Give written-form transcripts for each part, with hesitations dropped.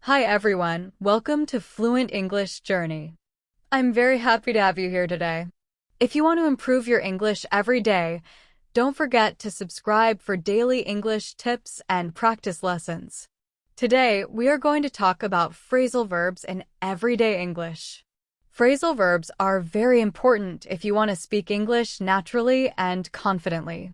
Hi everyone, welcome to Fluent English Journey. I'm very happy to have you here today. If you want to improve your English every day, don't forget to subscribe for daily English tips and practice lessons. Today, we are going to talk about phrasal verbs in everyday English. Phrasal verbs are very important if you want to speak English naturally and confidently.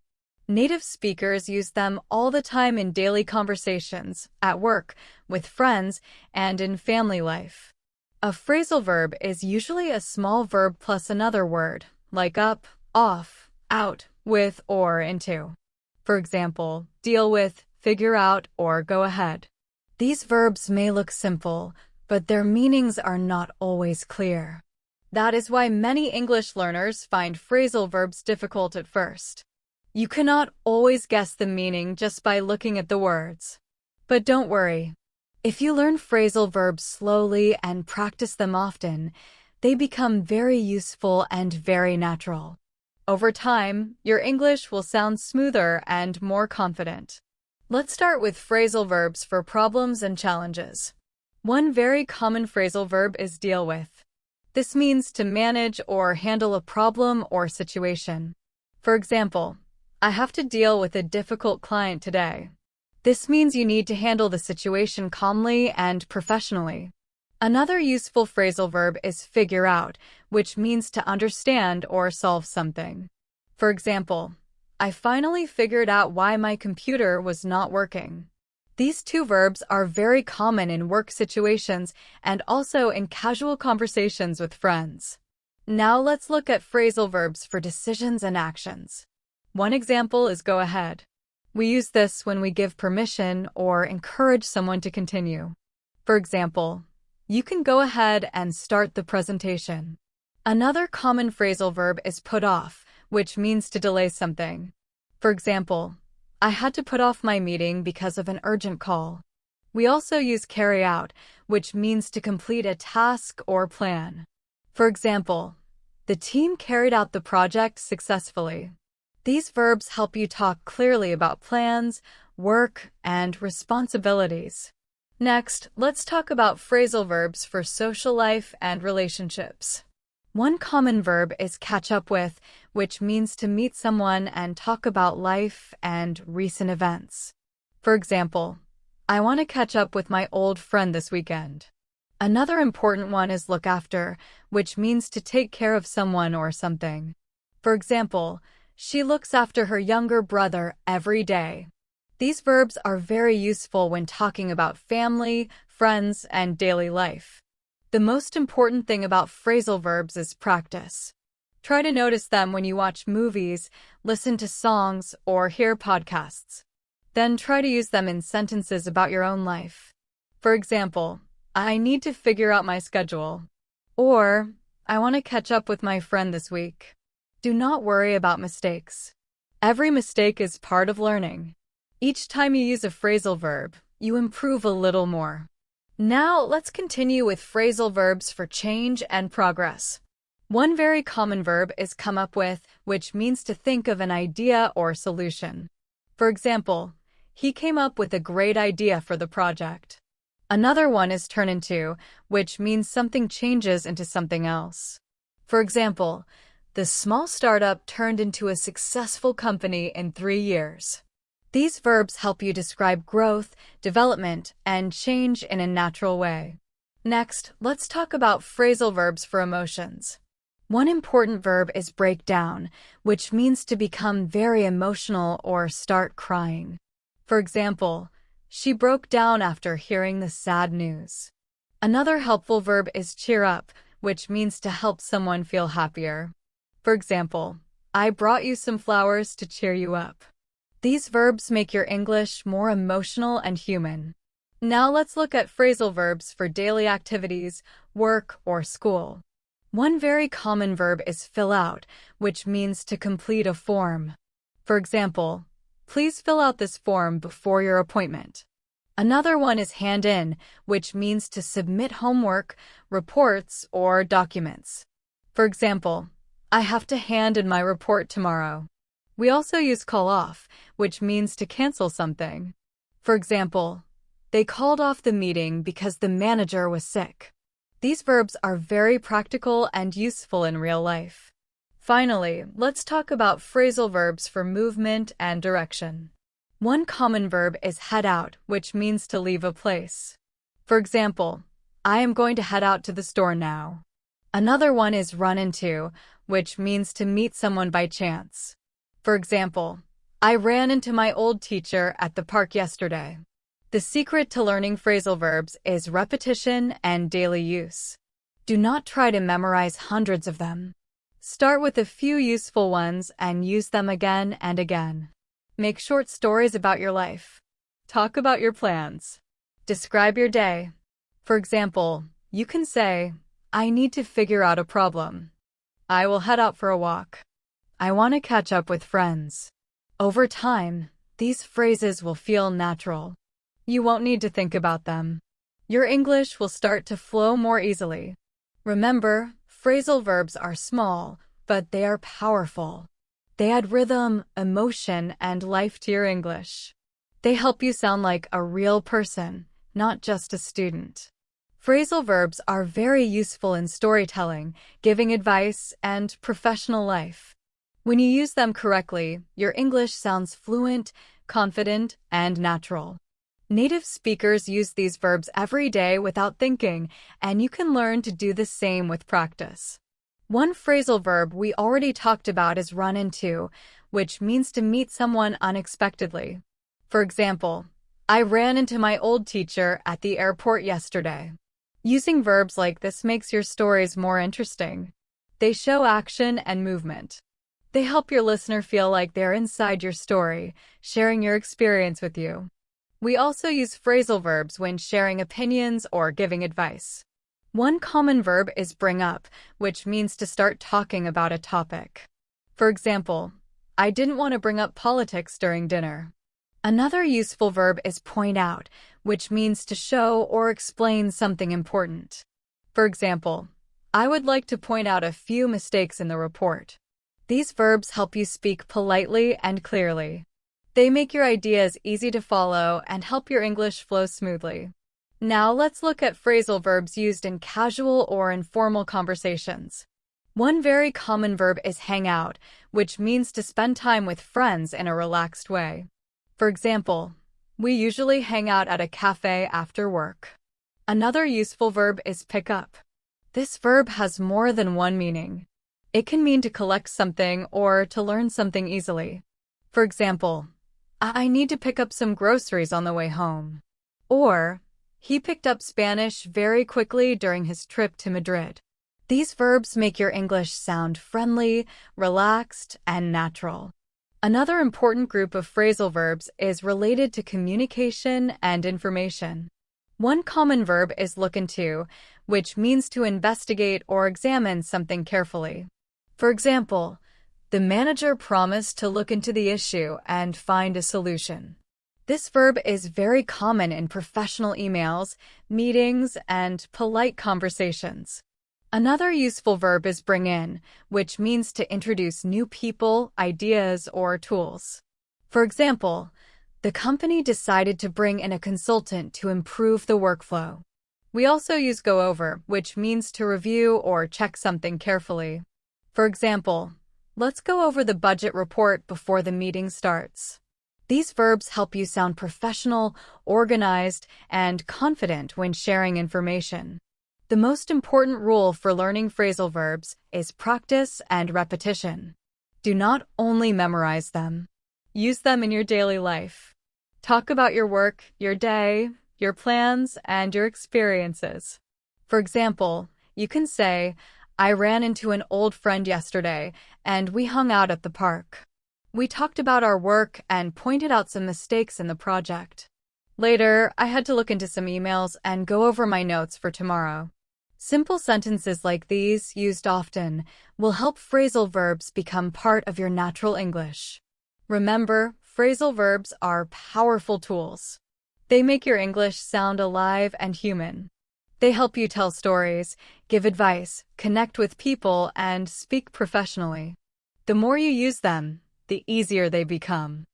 Native speakers use them all the time in daily conversations, at work, with friends, and in family life. A phrasal verb is usually a small verb plus another word, like up, off, out, with, or into. For example, deal with, figure out, or go ahead. These verbs may look simple, but their meanings are not always clear. That is why many English learners find phrasal verbs difficult at first. You cannot always guess the meaning just by looking at the words. But don't worry. If you learn phrasal verbs slowly and practice them often, they become very useful and very natural. Over time, your English will sound smoother and more confident. Let's start with phrasal verbs for problems and challenges. One very common phrasal verb is deal with. This means to manage or handle a problem or situation. For example, I have to deal with a difficult client today. This means you need to handle the situation calmly and professionally. Another useful phrasal verb is figure out, which means to understand or solve something. For example, I finally figured out why my computer was not working. These two verbs are very common in work situations and also in casual conversations with friends. Now let's look at phrasal verbs for decisions and actions. One example is go ahead. We use this when we give permission or encourage someone to continue. For example, you can go ahead and start the presentation. Another common phrasal verb is put off, which means to delay something. For example, I had to put off my meeting because of an urgent call. We also use carry out, which means to complete a task or plan. For example, the team carried out the project successfully. These verbs help you talk clearly about plans, work, and responsibilities. Next, let's talk about phrasal verbs for social life and relationships. One common verb is catch up with, which means to meet someone and talk about life and recent events. For example, I want to catch up with my old friend this weekend. Another important one is look after, which means to take care of someone or something. For example, she looks after her younger brother every day. These verbs are very useful when talking about family, friends, and daily life. The most important thing about phrasal verbs is practice. Try to notice them when you watch movies, listen to songs, or hear podcasts. Then try to use them in sentences about your own life. For example, I need to figure out my schedule. Or, I want to catch up with my friend this week. Do not worry about mistakes. Every mistake is part of learning. Each time you use a phrasal verb, you improve a little more. Now, let's continue with phrasal verbs for change and progress. One very common verb is come up with, which means to think of an idea or solution. For example, he came up with a great idea for the project. Another one is turn into, which means something changes into something else. For example, the small startup turned into a successful company in 3 years. These verbs help you describe growth, development, and change in a natural way. Next, let's talk about phrasal verbs for emotions. One important verb is break down, which means to become very emotional or start crying. For example, she broke down after hearing the sad news. Another helpful verb is cheer up, which means to help someone feel happier. For example, I brought you some flowers to cheer you up. These verbs make your English more emotional and human. Now let's look at phrasal verbs for daily activities, work, or school. One very common verb is fill out, which means to complete a form. For example, please fill out this form before your appointment. Another one is hand in, which means to submit homework, reports, or documents. For example, I have to hand in my report tomorrow. We also use call off, which means to cancel something. For example, They called off the meeting because the manager was sick. These verbs are very practical and useful in real life. Finally, let's talk about phrasal verbs for movement and direction. One common verb is head out, which means to leave a place. For example, I am going to head out to the store now. Another one is run into, which means to meet someone by chance. For example, I ran into my old teacher at the park yesterday. The secret to learning phrasal verbs is repetition and daily use. Do not try to memorize hundreds of them. Start with a few useful ones and use them again and again. Make short stories about your life. Talk about your plans. Describe your day. For example, you can say, I need to figure out a problem. I will head out for a walk. I want to catch up with friends. Over time, these phrases will feel natural. You won't need to think about them. Your English will start to flow more easily. Remember, phrasal verbs are small, but they are powerful. They add rhythm, emotion, and life to your English. They help you sound like a real person, not just a student. Phrasal verbs are very useful in storytelling, giving advice, and professional life. When you use them correctly, your English sounds fluent, confident, and natural. Native speakers use these verbs every day without thinking, and you can learn to do the same with practice. One phrasal verb we already talked about is run into, which means to meet someone unexpectedly. For example, I ran into my old teacher at the airport yesterday. Using verbs like this makes your stories more interesting. They show action and movement. They help your listener feel like they're inside your story, sharing your experience with you. We also use phrasal verbs when sharing opinions or giving advice. One common verb is bring up, which means to start talking about a topic. For example, I didn't want to bring up politics during dinner. Another useful verb is point out, which means to show or explain something important. For example, I would like to point out a few mistakes in the report. These verbs help you speak politely and clearly. They make your ideas easy to follow and help your English flow smoothly. Now let's look at phrasal verbs used in casual or informal conversations. One very common verb is hang out, which means to spend time with friends in a relaxed way. For example, we usually hang out at a cafe after work. Another useful verb is pick up. This verb has more than one meaning. It can mean to collect something or to learn something easily. For example, I need to pick up some groceries on the way home. Or, he picked up Spanish very quickly during his trip to Madrid. These verbs make your English sound friendly, relaxed, and natural. Another important group of phrasal verbs is related to communication and information. One common verb is look into, which means to investigate or examine something carefully. For example, the manager promised to look into the issue and find a solution. This verb is very common in professional emails, meetings, and polite conversations. Another useful verb is bring in, which means to introduce new people, ideas, or tools. For example, the company decided to bring in a consultant to improve the workflow. We also use go over, which means to review or check something carefully. For example, let's go over the budget report before the meeting starts. These verbs help you sound professional, organized, and confident when sharing information. The most important rule for learning phrasal verbs is practice and repetition. Do not only memorize them. Use them in your daily life. Talk about your work, your day, your plans, and your experiences. For example, you can say, I ran into an old friend yesterday, and we hung out at the park. We talked about our work and pointed out some mistakes in the project. Later, I had to look into some emails and go over my notes for tomorrow. Simple sentences like these, used often, will help phrasal verbs become part of your natural English. Remember, phrasal verbs are powerful tools. They make your English sound alive and human. They help you tell stories, give advice, connect with people, and speak professionally. The more you use them, the easier they become.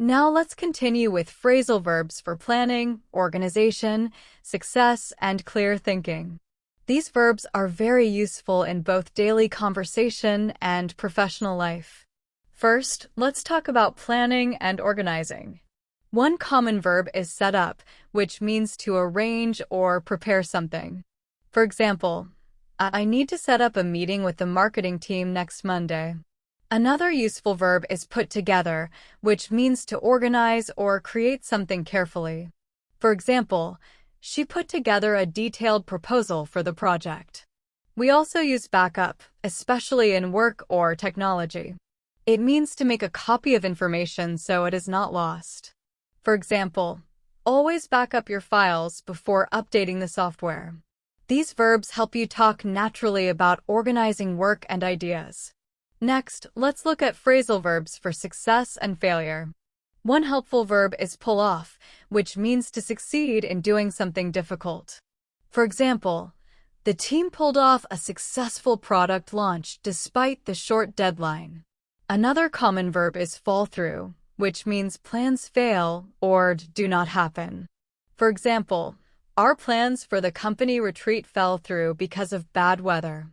Now let's continue with phrasal verbs for planning, organization, success, and clear thinking. These verbs are very useful in both daily conversation and professional life. First, let's talk about planning and organizing. One common verb is set up, which means to arrange or prepare something. For example, I need to set up a meeting with the marketing team next Monday. Another useful verb is put together, which means to organize or create something carefully. For example, she put together a detailed proposal for the project. We also use backup, especially in work or technology. It means to make a copy of information so it is not lost. For example, always back up your files before updating the software. These verbs help you talk naturally about organizing work and ideas. Next, let's look at phrasal verbs for success and failure. One helpful verb is pull off, which means to succeed in doing something difficult. For example, the team pulled off a successful product launch despite the short deadline. Another common verb is fall through, which means plans fail or do not happen. For example, our plans for the company retreat fell through because of bad weather.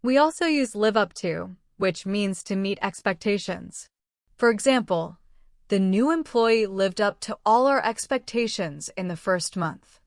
We also use live up to, which means to meet expectations. For example, the new employee lived up to all our expectations in the first month.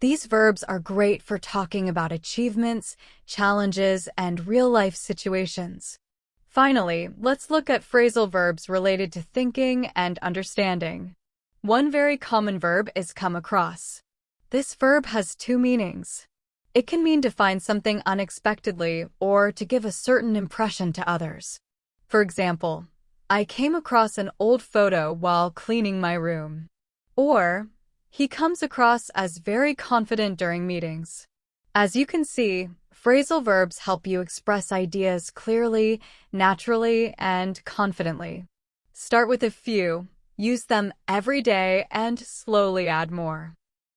These verbs are great for talking about achievements, challenges, and real-life situations. Finally, let's look at phrasal verbs related to thinking and understanding. One very common verb is come across. This verb has two meanings. It can mean to find something unexpectedly or to give a certain impression to others. For example, I came across an old photo while cleaning my room. Or, he comes across as very confident during meetings. As you can see, phrasal verbs help you express ideas clearly, naturally, and confidently. Start with a few, use them every day, and slowly add more.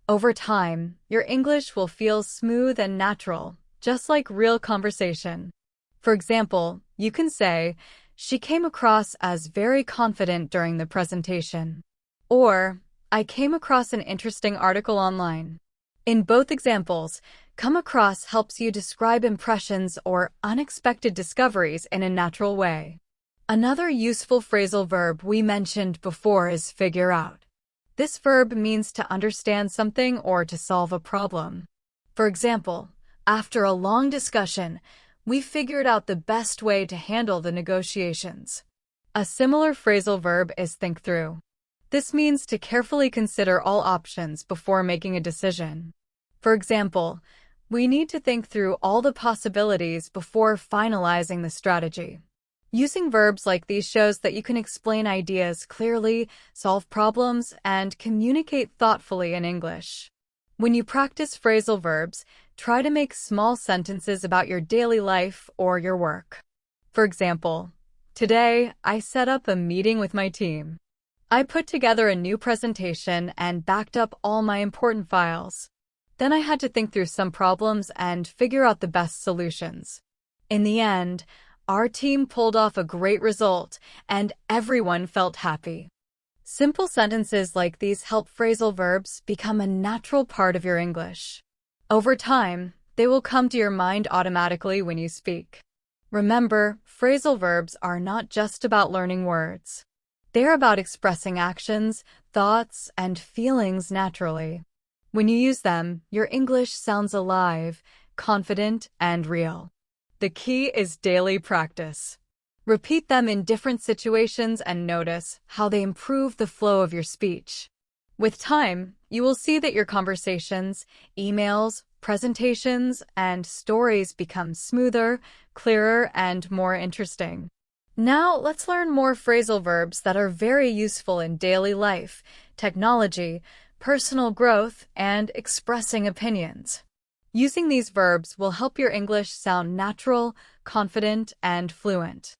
Over time, your English will feel smooth and natural, just like real conversation. For example, you can say, she came across as very confident during the presentation. Or, I came across an interesting article online. In both examples, come across helps you describe impressions or unexpected discoveries in a natural way. Another useful phrasal verb we mentioned before is figure out. This verb means to understand something or to solve a problem. For example, after a long discussion, we figured out the best way to handle the negotiations. A similar phrasal verb is think through. This means to carefully consider all options before making a decision. For example, we need to think through all the possibilities before finalizing the strategy. Using verbs like these shows that you can explain ideas clearly, solve problems, and communicate thoughtfully in English. When you practice phrasal verbs, try to make small sentences about your daily life or your work. For example, today I set up a meeting with my team. I put together a new presentation and backed up all my important files. Then I had to think through some problems and figure out the best solutions. In the end, our team pulled off a great result, and everyone felt happy. Simple sentences like these help phrasal verbs become a natural part of your English. Over time, they will come to your mind automatically when you speak. Remember, phrasal verbs are not just about learning words. They're about expressing actions, thoughts, and feelings naturally. When you use them, your English sounds alive, confident, and real. The key is daily practice. Repeat them in different situations and notice how they improve the flow of your speech. With time, you will see that your conversations, emails, presentations, and stories become smoother, clearer, and more interesting. Now, let's learn more phrasal verbs that are very useful in daily life, technology, personal growth, and expressing opinions. Using these verbs will help your English sound natural, confident, and fluent.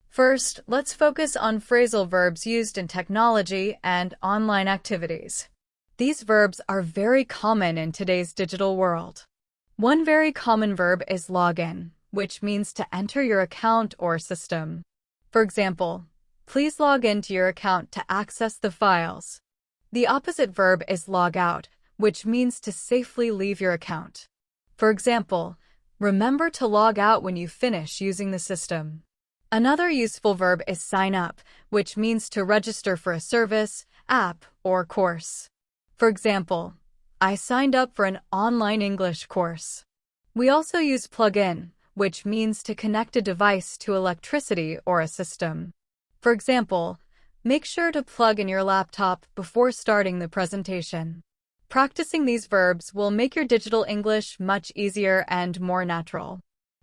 First, let's focus on phrasal verbs used in technology and online activities. These verbs are very common in today's digital world. One very common verb is log in, which means to enter your account or system. For example, Please log into your account to access the files. The opposite verb is log out, which means to safely leave your account. For example, remember to log out when you finish using the system. Another useful verb is sign up, which means to register for a service, app, or course. For example, I signed up for an online English course. We also use plug in, which means to connect a device to electricity or a system. For example, make sure to plug in your laptop before starting the presentation. Practicing these verbs will make your digital English much easier and more natural.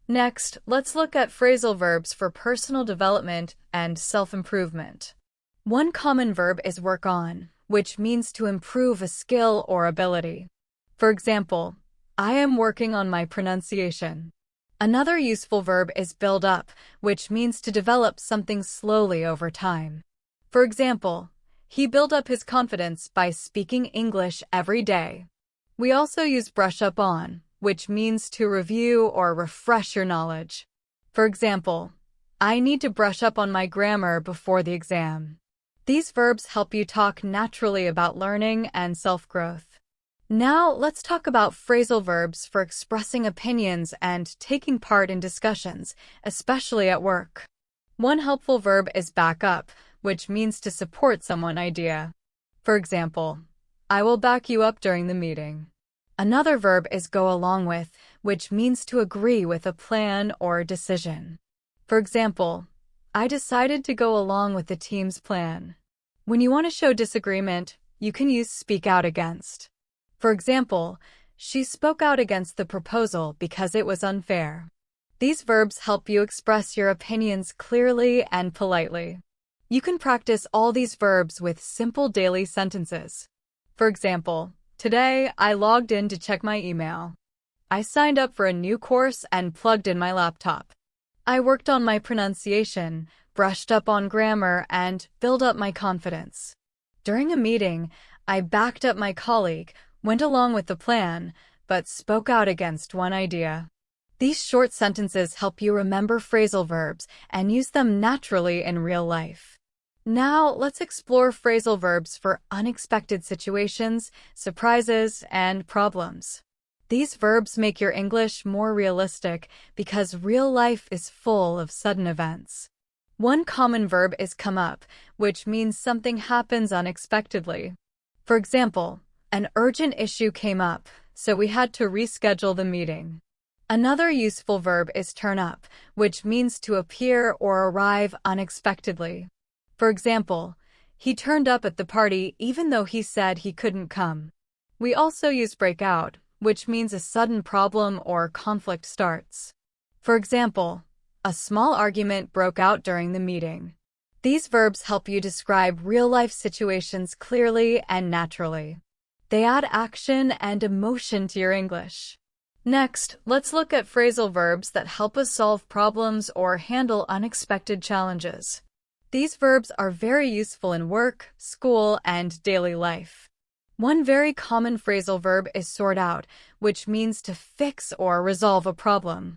Next, let's look at phrasal verbs for personal development and self-improvement. One common verb is work on, which means to improve a skill or ability. For example, I am working on my pronunciation. Another useful verb is build up, which means to develop something slowly over time. For example, he built up his confidence by speaking English every day. We also use brush up on, which means to review or refresh your knowledge. For example, I need to brush up on my grammar before the exam. These verbs help you talk naturally about learning and self-growth. Now, let's talk about phrasal verbs for expressing opinions and taking part in discussions, especially at work. One helpful verb is back up, which means to support someone's idea. For example, I will back you up during the meeting. Another verb is go along with, which means to agree with a plan or decision. For example, I decided to go along with the team's plan. When you want to show disagreement, you can use speak out against. For example, she spoke out against the proposal because it was unfair. These verbs help you express your opinions clearly and politely. You can practice all these verbs with simple daily sentences. For example, today I logged in to check my email. I signed up for a new course and plugged in my laptop. I worked on my pronunciation, brushed up on grammar, and built up my confidence. During a meeting, I backed up my colleague, went along with the plan, but spoke out against one idea. These short sentences help you remember phrasal verbs and use them naturally in real life. Now, let's explore phrasal verbs for unexpected situations, surprises, and problems. These verbs make your English more realistic because real life is full of sudden events. One common verb is come up, which means something happens unexpectedly. For example, an urgent issue came up, so we had to reschedule the meeting. Another useful verb is turn up, which means to appear or arrive unexpectedly. For example, he turned up at the party even though he said he couldn't come. We also use break out, which means a sudden problem or conflict starts. For example, a small argument broke out during the meeting. These verbs help you describe real-life situations clearly and naturally. They add action and emotion to your English. Next, let's look at phrasal verbs that help us solve problems or handle unexpected challenges. These verbs are very useful in work, school, and daily life. One very common phrasal verb is sort out, which means to fix or resolve a problem.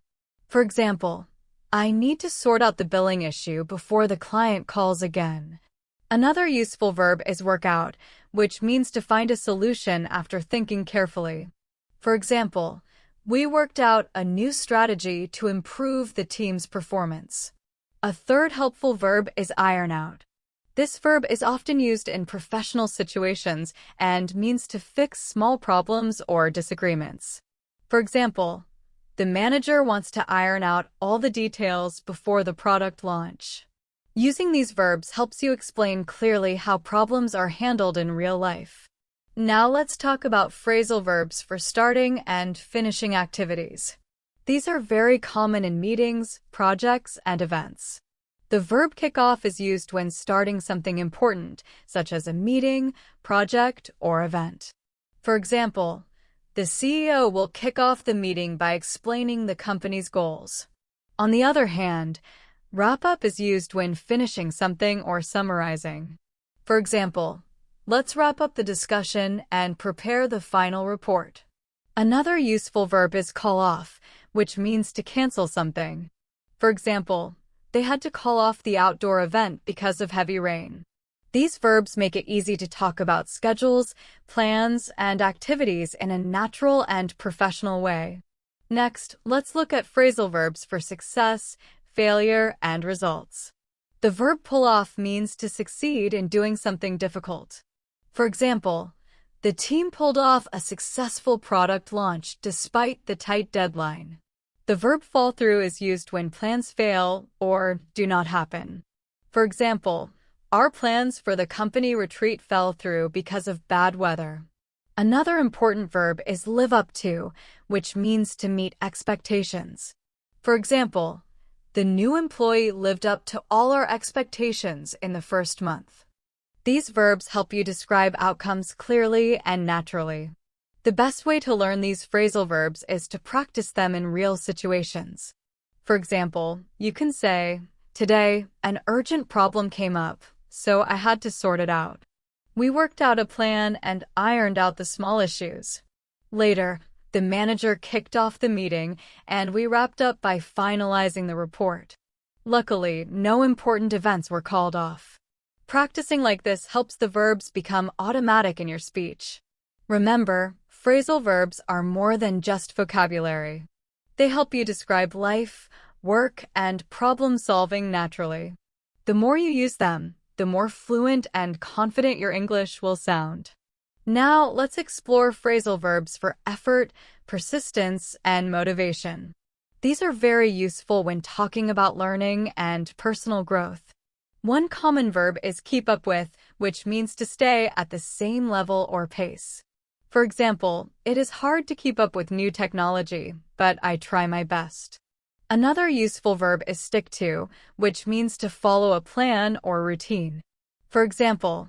For example, I need to sort out the billing issue before the client calls again. Another useful verb is work out, which means to find a solution after thinking carefully. For example, we worked out a new strategy to improve the team's performance. A third helpful verb is iron out. This verb is often used in professional situations and means to fix small problems or disagreements. For example, the manager wants to iron out all the details before the product launch. Using these verbs helps you explain clearly how problems are handled in real life. Now let's talk about phrasal verbs for starting and finishing activities. These are very common in meetings, projects, and events. The verb kick off is used when starting something important, such as a meeting, project, or event. For example, the CEO will kick off the meeting by explaining the company's goals. On the other hand, wrap up is used when finishing something or summarizing. For example, let's wrap up the discussion and prepare the final report. Another useful verb is call off, which means to cancel something. For example, they had to call off the outdoor event because of heavy rain. These verbs make it easy to talk about schedules, plans, and activities in a natural and professional way. Next, let's look at phrasal verbs for success, failure, and results. The verb pull off means to succeed in doing something difficult. For example, the team pulled off a successful product launch despite the tight deadline. The verb fall through is used when plans fail or do not happen. For example, our plans for the company retreat fell through because of bad weather. Another important verb is live up to, which means to meet expectations. For example, the new employee lived up to all our expectations in the first month. These verbs help you describe outcomes clearly and naturally. The best way to learn these phrasal verbs is to practice them in real situations. For example, you can say, "Today, an urgent problem came up, so I had to sort it out. We worked out a plan and ironed out the small issues. Later, the manager kicked off the meeting and we wrapped up by finalizing the report. Luckily, no important events were called off." Practicing like this helps the verbs become automatic in your speech. Remember, phrasal verbs are more than just vocabulary. They help you describe life, work, and problem-solving naturally. The more you use them, the more fluent and confident your English will sound. Now, let's explore phrasal verbs for effort, persistence, and motivation. These are very useful when talking about learning and personal growth. One common verb is keep up with, which means to stay at the same level or pace. For example, it is hard to keep up with new technology, but I try my best. Another useful verb is stick to, which means to follow a plan or routine. For example,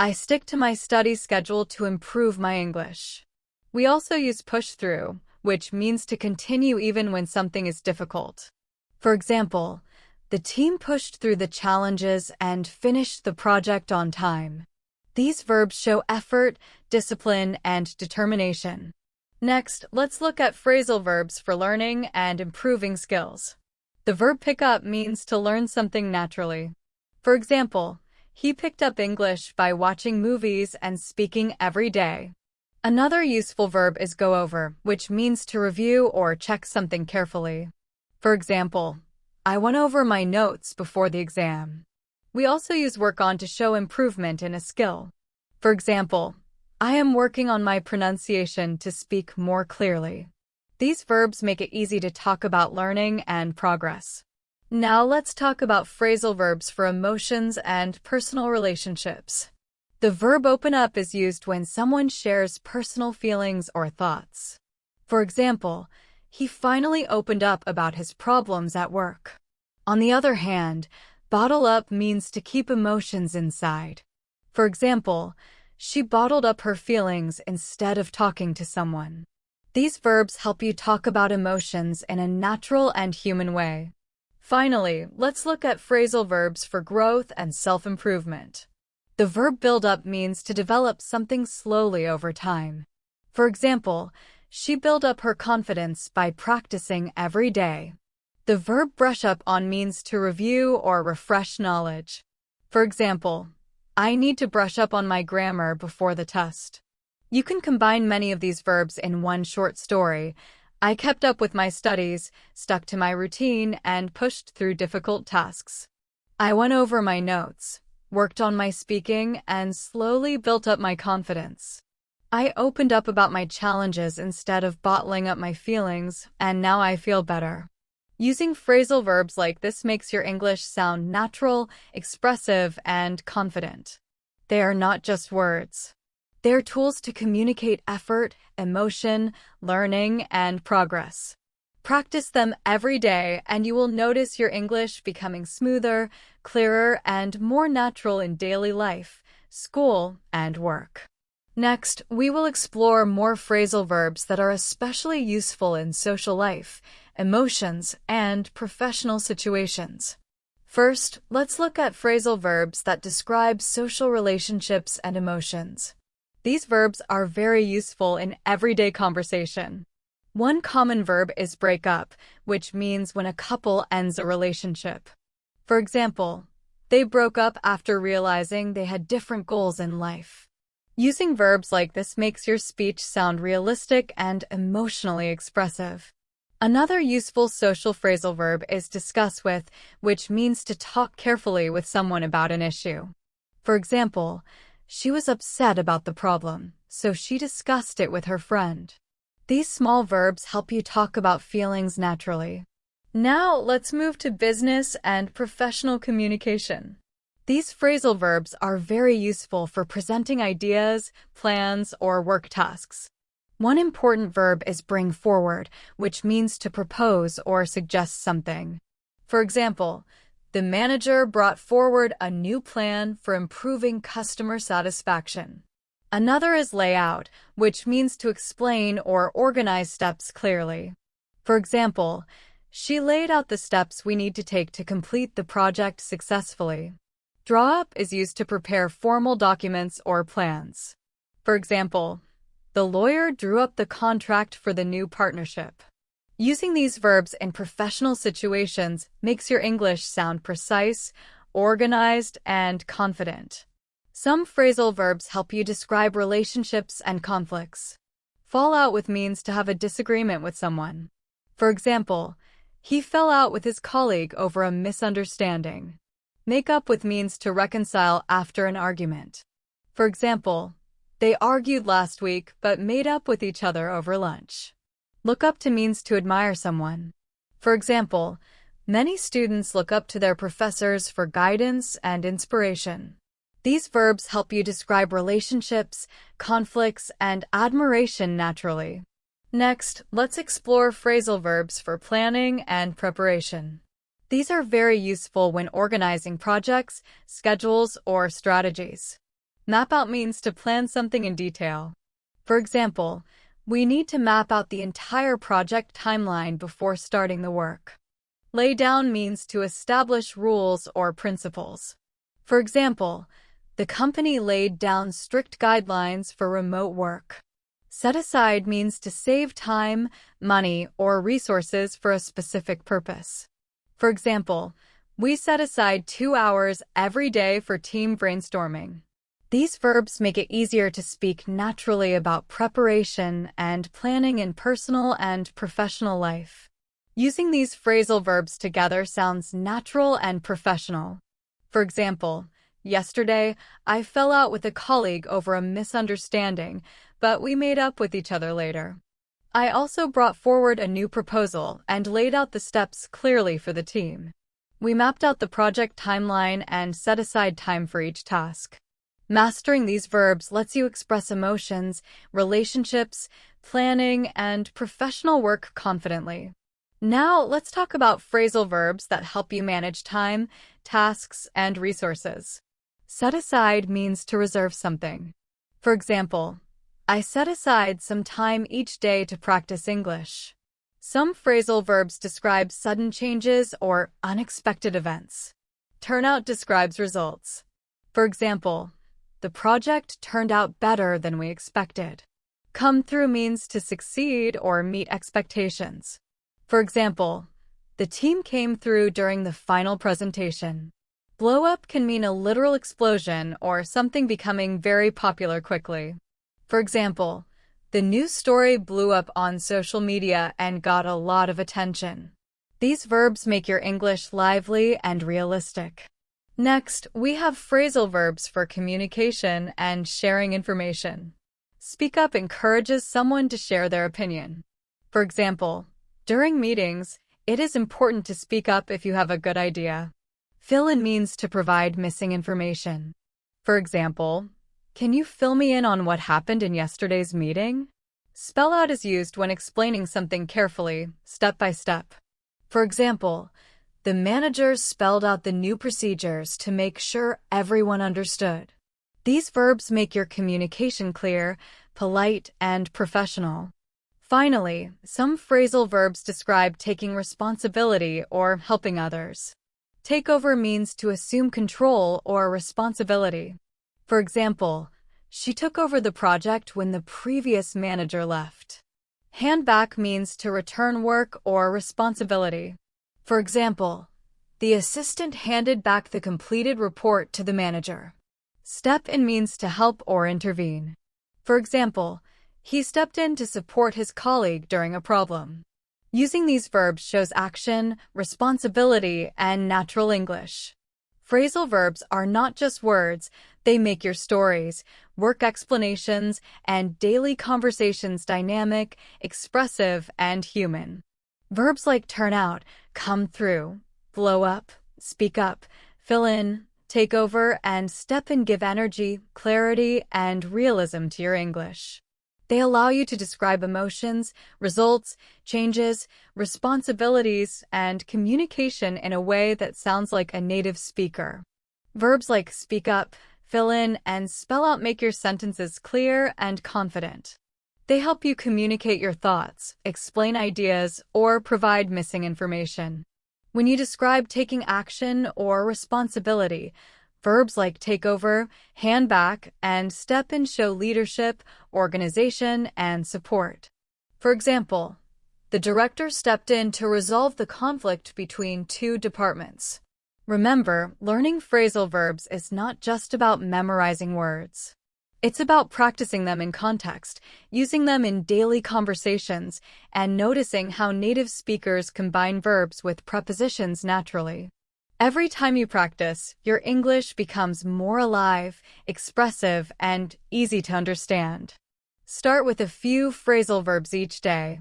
I stick to my study schedule to improve my English. We also use push through, which means to continue even when something is difficult. For example, the team pushed through the challenges and finished the project on time. These verbs show effort, discipline, and determination. Next, let's look at phrasal verbs for learning and improving skills. The verb pick up means to learn something naturally. For example, he picked up English by watching movies and speaking every day. Another useful verb is go over, which means to review or check something carefully. For example, I went over my notes before the exam. We also use work on to show improvement in a skill. For example, I am working on my pronunciation to speak more clearly. These verbs make it easy to talk about learning and progress. Now let's talk about phrasal verbs for emotions and personal relationships. The verb open up is used when someone shares personal feelings or thoughts. For example, he finally opened up about his problems at work. On the other hand, bottle up means to keep emotions inside. For example, she bottled up her feelings instead of talking to someone. These verbs help you talk about emotions in a natural and human way. Finally, let's look at phrasal verbs for growth and self-improvement. The verb build up means to develop something slowly over time. For example, she built up her confidence by practicing every day. The verb brush up on means to review or refresh knowledge. For example, I need to brush up on my grammar before the test. You can combine many of these verbs in one short story. I kept up with my studies, stuck to my routine, and pushed through difficult tasks. I went over my notes, worked on my speaking, and slowly built up my confidence. I opened up about my challenges instead of bottling up my feelings, and now I feel better. Using phrasal verbs like this makes your English sound natural, expressive, and confident. They are not just words. They are tools to communicate effort, emotion, learning, and progress. Practice them every day, and you will notice your English becoming smoother, clearer, and more natural in daily life, school, and work. Next, we will explore more phrasal verbs that are especially useful in social life, emotions, and professional situations. First, let's look at phrasal verbs that describe social relationships and emotions. These verbs are very useful in everyday conversation. One common verb is break up, which means when a couple ends a relationship. For example, they broke up after realizing they had different goals in life. Using verbs like this makes your speech sound realistic and emotionally expressive. Another useful social phrasal verb is discuss with, which means to talk carefully with someone about an issue. For example, she was upset about the problem, so she discussed it with her friend. These small verbs help you talk about feelings naturally. Now, let's move to business and professional communication. These phrasal verbs are very useful for presenting ideas, plans, or work tasks. One important verb is bring forward, which means to propose or suggest something. For example, the manager brought forward a new plan for improving customer satisfaction. Another is lay out, which means to explain or organize steps clearly. For example, she laid out the steps we need to take to complete the project successfully. Draw up is used to prepare formal documents or plans. For example, the lawyer drew up the contract for the new partnership. Using these verbs in professional situations makes your English sound precise, organized, and confident. Some phrasal verbs help you describe relationships and conflicts. Fall out with means to have a disagreement with someone. For example, he fell out with his colleague over a misunderstanding. Make up with means to reconcile after an argument. For example, they argued last week but made up with each other over lunch. Look up to means to admire someone. For example, many students look up to their professors for guidance and inspiration. These verbs help you describe relationships, conflicts, and admiration naturally. Next, let's explore phrasal verbs for planning and preparation. These are very useful when organizing projects, schedules, or strategies. Map out means to plan something in detail. For example, we need to map out the entire project timeline before starting the work. Lay down means to establish rules or principles. For example, the company laid down strict guidelines for remote work. Set aside means to save time, money, or resources for a specific purpose. For example, we set aside 2 hours every day for team brainstorming. These verbs make it easier to speak naturally about preparation and planning in personal and professional life. Using these phrasal verbs together sounds natural and professional. For example, yesterday, I fell out with a colleague over a misunderstanding, but we made up with each other later. I also brought forward a new proposal and laid out the steps clearly for the team. We mapped out the project timeline and set aside time for each task. Mastering these verbs lets you express emotions, relationships, planning, and professional work confidently. Now, let's talk about phrasal verbs that help you manage time, tasks, and resources. Set aside means to reserve something. For example, I set aside some time each day to practice English. Some phrasal verbs describe sudden changes or unexpected events. Turn out describes results. For example, the project turned out better than we expected. Come through means to succeed or meet expectations. For example, the team came through during the final presentation. Blow up can mean a literal explosion or something becoming very popular quickly. For example, the news story blew up on social media and got a lot of attention. These verbs make your English lively and realistic. Next, we have phrasal verbs for communication and sharing information. Speak up encourages someone to share their opinion. For example, during meetings, it is important to speak up if you have a good idea. Fill in means to provide missing information. For example, can you fill me in on what happened in yesterday's meeting? Spell out is used when explaining something carefully, step by step. For example, the manager spelled out the new procedures to make sure everyone understood. These verbs make your communication clear, polite, and professional. Finally, some phrasal verbs describe taking responsibility or helping others. Take over means to assume control or responsibility. For example, she took over the project when the previous manager left. Hand back means to return work or responsibility. For example, The assistant handed back the completed report to the manager. Step in means to help or intervene. For example, he stepped in to support his colleague during a problem. Using these verbs shows action, responsibility, and natural English. Phrasal verbs are not just words, they make your stories, work explanations, and daily conversations dynamic, expressive, and human. Verbs like turn out, come through, blow up, speak up, fill in, take over, and step in give energy, clarity, and realism to your English. They allow you to describe emotions, results, changes, responsibilities, and communication in a way that sounds like a native speaker. Verbs like speak up, fill in, and spell out make your sentences clear and confident. They help you communicate your thoughts, explain ideas, or provide missing information. When you describe taking action or responsibility, verbs like take over, hand back, and step in show leadership, organization, and support. For example, the director stepped in to resolve the conflict between two departments. Remember, learning phrasal verbs is not just about memorizing words. It's about practicing them in context, using them in daily conversations, and noticing how native speakers combine verbs with prepositions naturally. Every time you practice, your English becomes more alive, expressive, and easy to understand. Start with a few phrasal verbs each day.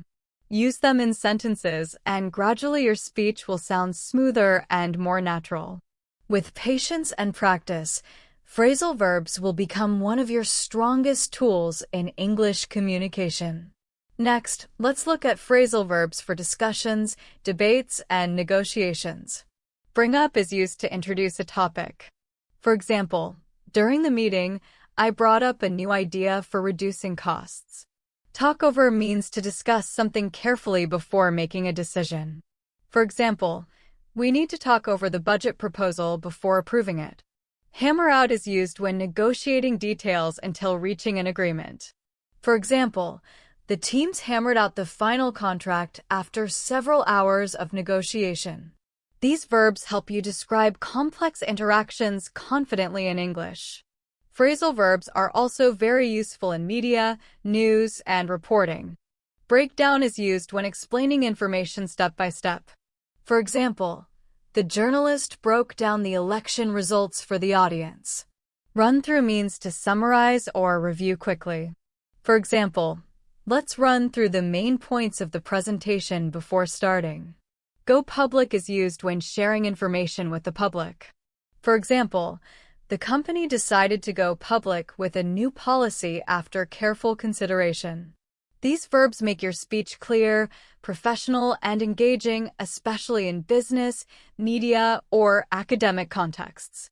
Use them in sentences, and gradually your speech will sound smoother and more natural. With patience and practice, phrasal verbs will become one of your strongest tools in English communication. Next, let's look at phrasal verbs for discussions, debates, and negotiations. Bring up is used to introduce a topic. For example, during the meeting, I brought up a new idea for reducing costs. Talk over means to discuss something carefully before making a decision. For example, we need to talk over the budget proposal before approving it. Hammer out is used when negotiating details until reaching an agreement. For example, the teams hammered out the final contract after several hours of negotiation. These verbs help you describe complex interactions confidently in English. Phrasal verbs are also very useful in media, news, and reporting. Breakdown is used when explaining information step by step. For example, the journalist broke down the election results for the audience. Run through means to summarize or review quickly. For example, let's run through the main points of the presentation before starting. Go public is used when sharing information with the public. For example, the company decided to go public with a new policy after careful consideration. These verbs make your speech clear, professional, and engaging, especially in business, media, or academic contexts.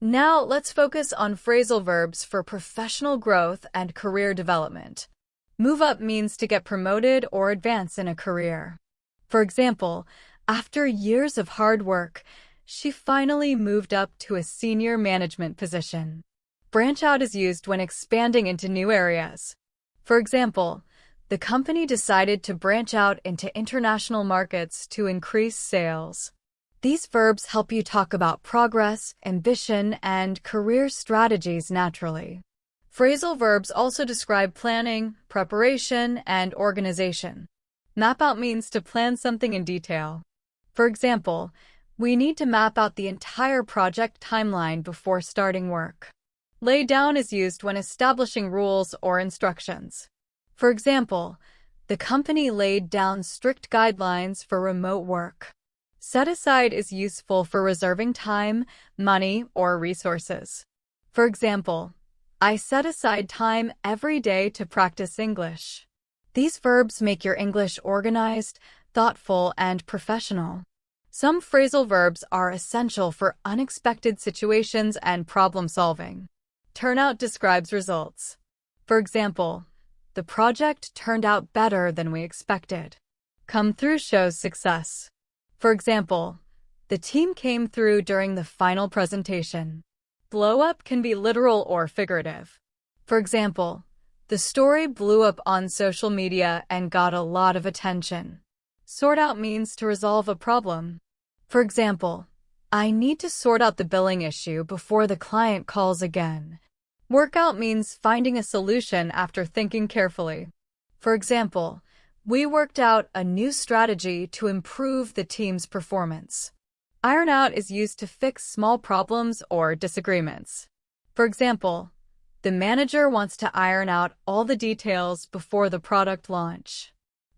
Now, let's focus on phrasal verbs for professional growth and career development. Move up means to get promoted or advance in a career. For example, after years of hard work, she finally moved up to a senior management position. Branch out is used when expanding into new areas. For example, the company decided to branch out into international markets to increase sales. These verbs help you talk about progress, ambition, and career strategies naturally. Phrasal verbs also describe planning, preparation, and organization. Map out means to plan something in detail. For example, we need to map out the entire project timeline before starting work. Lay down is used when establishing rules or instructions. For example, the company laid down strict guidelines for remote work. Set aside is useful for reserving time, money, or resources. For example, I set aside time every day to practice English. These verbs make your English organized, thoughtful, and professional. Some phrasal verbs are essential for unexpected situations and problem solving. Turn out describes results. For example, the project turned out better than we expected. Come through shows success. For example, the team came through during the final presentation. Blow up can be literal or figurative. For example, the story blew up on social media and got a lot of attention. Sort out means to resolve a problem. For example, I need to sort out the billing issue before the client calls again. Work out means finding a solution after thinking carefully. For example, we worked out a new strategy to improve the team's performance. Iron out is used to fix small problems or disagreements. For example, the manager wants to iron out all the details before the product launch.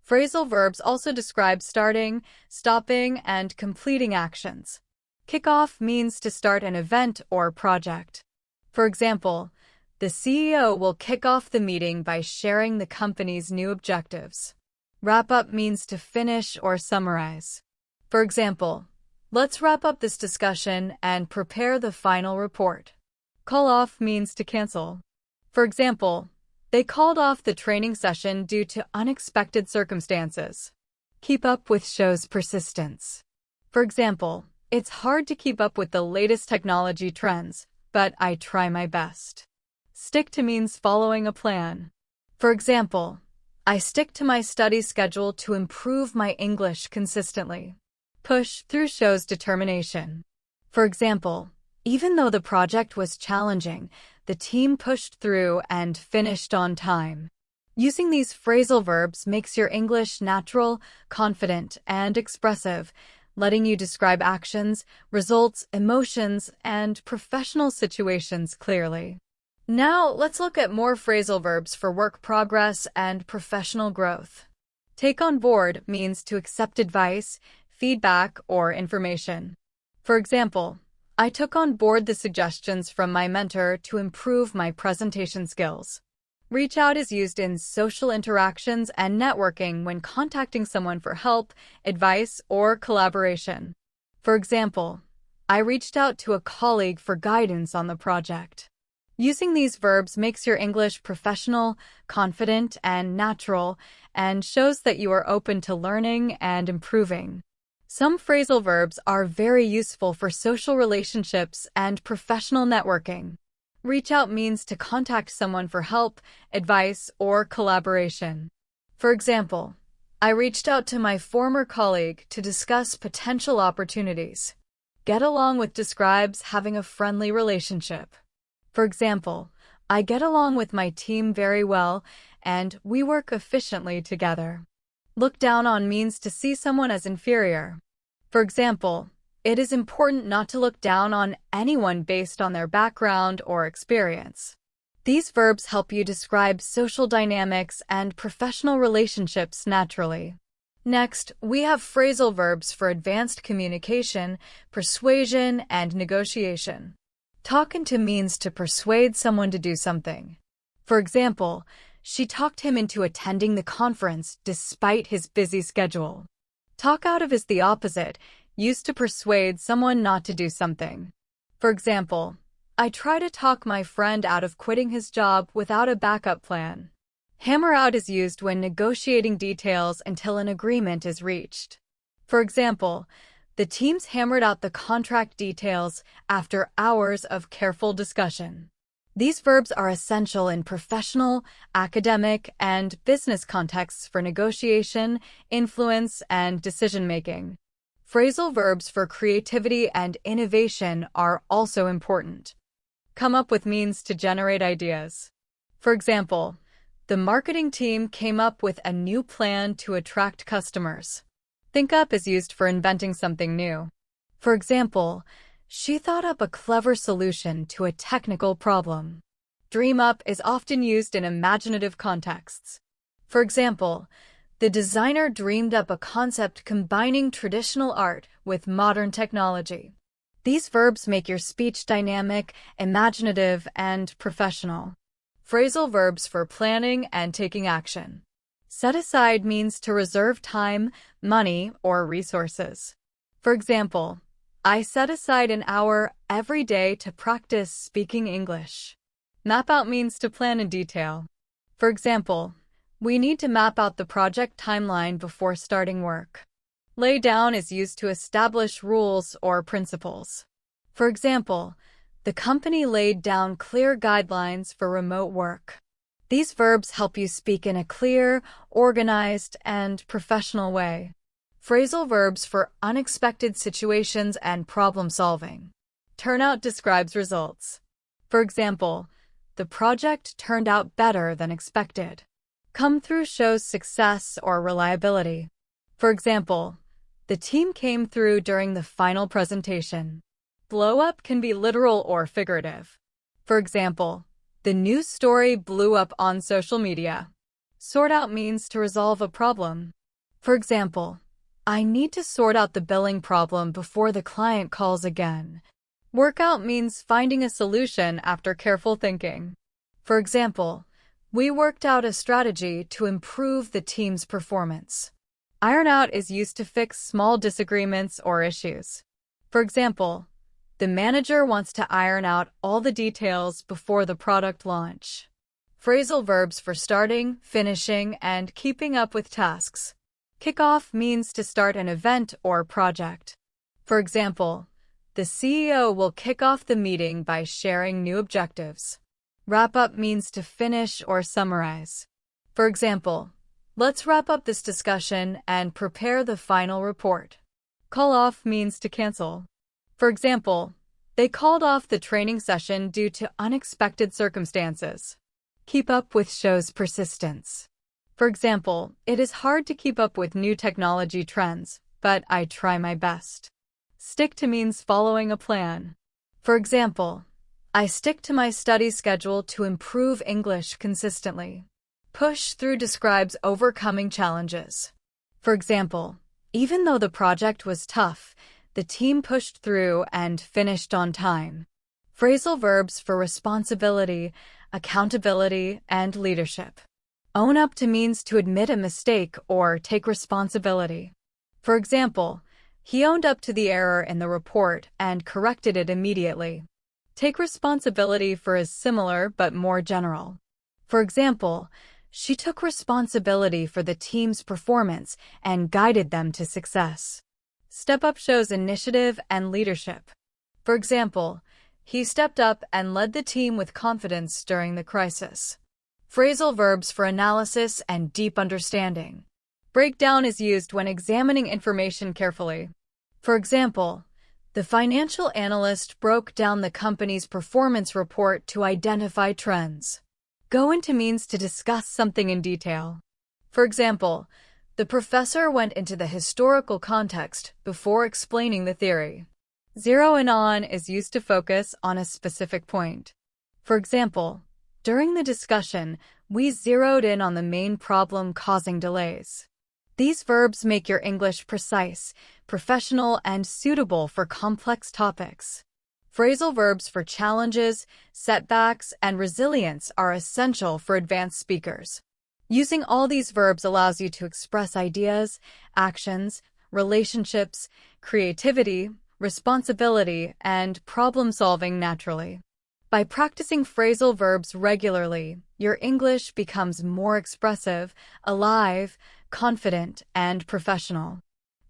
Phrasal verbs also describe starting, stopping, and completing actions. Kick off means to start an event or project. For example, the CEO will kick off the meeting by sharing the company's new objectives. Wrap up means to finish or summarize. For example, let's wrap up this discussion and prepare the final report. Call off means to cancel. For example, they called off the training session due to unexpected circumstances. Keep up with shows persistence. For example, it's hard to keep up with the latest technology trends, but I try my best. Stick to means following a plan. For example, I stick to my study schedule to improve my English consistently. Push through shows determination. For example, even though the project was challenging, the team pushed through and finished on time. Using these phrasal verbs makes your English natural, confident, and expressive, letting you describe actions, results, emotions, and professional situations clearly. Now, let's look at more phrasal verbs for work progress and professional growth. Take on board means to accept advice, feedback, or information. For example, I took on board the suggestions from my mentor to improve my presentation skills. Reach out is used in social interactions and networking when contacting someone for help, advice, or collaboration. For example, I reached out to a colleague for guidance on the project. Using these verbs makes your English professional, confident, and natural, and shows that you are open to learning and improving. Some phrasal verbs are very useful for social relationships and professional networking. Reach out means to contact someone for help, advice, or collaboration. For example, I reached out to my former colleague to discuss potential opportunities. Get along with describes having a friendly relationship. For example, I get along with my team very well, and we work efficiently together. Look down on means to see someone as inferior. For example, it is important not to look down on anyone based on their background or experience. These verbs help you describe social dynamics and professional relationships naturally. Next, we have phrasal verbs for advanced communication, persuasion, and negotiation. Talk into means to persuade someone to do something. For example, she talked him into attending the conference despite his busy schedule. Talk out of is the opposite, used to persuade someone not to do something. For example, I try to talk my friend out of quitting his job without a backup plan. Hammer out is used when negotiating details until an agreement is reached. For example, the teams hammered out the contract details after hours of careful discussion. These verbs are essential in professional, academic, and business contexts for negotiation, influence, and decision-making. Phrasal verbs for creativity and innovation are also important. Come up with means to generate ideas. For example, the marketing team came up with a new plan to attract customers. Think up is used for inventing something new. For example, she thought up a clever solution to a technical problem. Dream up is often used in imaginative contexts. For example, the designer dreamed up a concept combining traditional art with modern technology. These verbs make your speech dynamic, imaginative, and professional. Phrasal verbs for planning and taking action. Set aside means to reserve time, money, or resources. For example, I set aside an hour every day to practice speaking English. Map out means to plan in detail. For example, we need to map out the project timeline before starting work. Lay down is used to establish rules or principles. For example, the company laid down clear guidelines for remote work. These verbs help you speak in a clear, organized, and professional way. Phrasal verbs for unexpected situations and problem solving. Turnout describes results. For example, the project turned out better than expected. Come through shows success or reliability. For example, the team came through during the final presentation. Blow up can be literal or figurative. For example, the news story blew up on social media. Sort out means to resolve a problem. For example, I need to sort out the billing problem before the client calls again. Work out means finding a solution after careful thinking. For example, we worked out a strategy to improve the team's performance. Iron out is used to fix small disagreements or issues. For example, the manager wants to iron out all the details before the product launch. Phrasal verbs for starting, finishing, and keeping up with tasks. Kick off means to start an event or project. For example, the CEO will kick off the meeting by sharing new objectives. Wrap up means to finish or summarize. For example, let's wrap up this discussion and prepare the final report. Call off means to cancel. For example, they called off the training session due to unexpected circumstances. Keep up with shows persistence. For example, it is hard to keep up with new technology trends, but I try my best. Stick to means following a plan. For example, I stick to my study schedule to improve English consistently. Push through describes overcoming challenges. For example, even though the project was tough, the team pushed through and finished on time. Phrasal verbs for responsibility, accountability, and leadership. Own up to means to admit a mistake or take responsibility. For example, he owned up to the error in the report and corrected it immediately. Take responsibility for is similar but more general. For example, she took responsibility for the team's performance and guided them to success. Step up shows initiative and leadership. For example, he stepped up and led the team with confidence during the crisis. Phrasal verbs for analysis and deep understanding. Breakdown is used when examining information carefully. For example, the financial analyst broke down the company's performance report to identify trends. Go into means to discuss something in detail. For example, the professor went into the historical context before explaining the theory. Zero in on is used to focus on a specific point. For example, during the discussion, we zeroed in on the main problem causing delays. These verbs make your English precise, professional, and suitable for complex topics. Phrasal verbs for challenges, setbacks, and resilience are essential for advanced speakers. Using all these verbs allows you to express ideas, actions, relationships, creativity, responsibility, and problem-solving naturally. By practicing phrasal verbs regularly, your English becomes more expressive, alive, confident, and professional.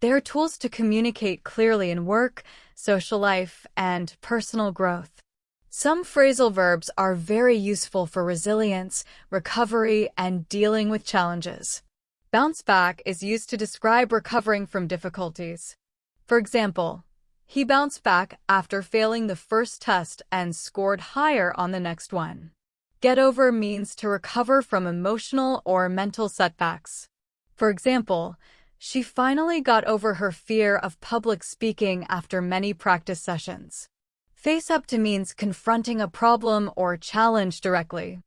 They are tools to communicate clearly in work, social life, and personal growth. Some phrasal verbs are very useful for resilience, recovery, and dealing with challenges. Bounce back is used to describe recovering from difficulties. For example, he bounced back after failing the first test and scored higher on the next one. Get over means to recover from emotional or mental setbacks. For example, she finally got over her fear of public speaking after many practice sessions. Face up to means confronting a problem or challenge directly.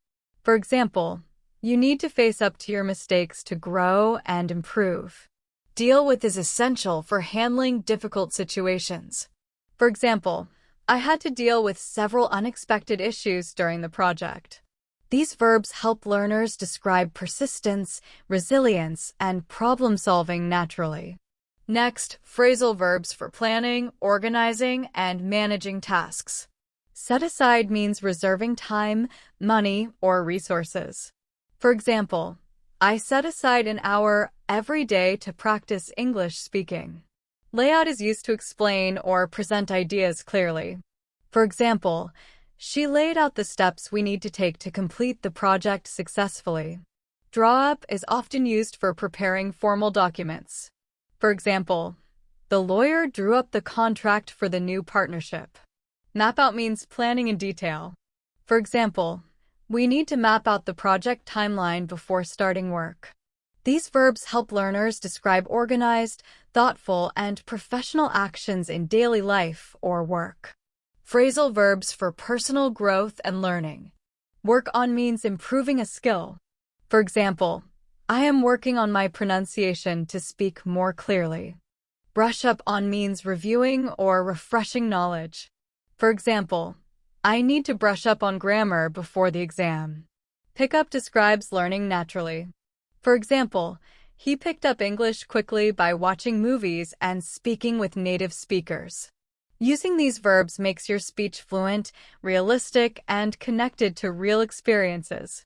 For example, you need to face up to your mistakes to grow and improve. Deal with is essential for handling difficult situations. For example, I had to deal with several unexpected issues during the project. These verbs help learners describe persistence, resilience, and problem-solving naturally. Next, phrasal verbs for planning, organizing, and managing tasks. Set aside means reserving time, money, or resources. For example, I set aside an hour every day to practice English speaking. Layout is used to explain or present ideas clearly. For example, she laid out the steps we need to take to complete the project successfully. Draw up is often used for preparing formal documents. For example, the lawyer drew up the contract for the new partnership. Map out means planning in detail. For example, we need to map out the project timeline before starting work. These verbs help learners describe organized, thoughtful, and professional actions in daily life or work. Phrasal verbs for personal growth and learning. Work on means improving a skill. For example, I am working on my pronunciation to speak more clearly. Brush up on means reviewing or refreshing knowledge. For example, I need to brush up on grammar before the exam. Pick up describes learning naturally. For example, he picked up English quickly by watching movies and speaking with native speakers. Using these verbs makes your speech fluent, realistic, and connected to real experiences.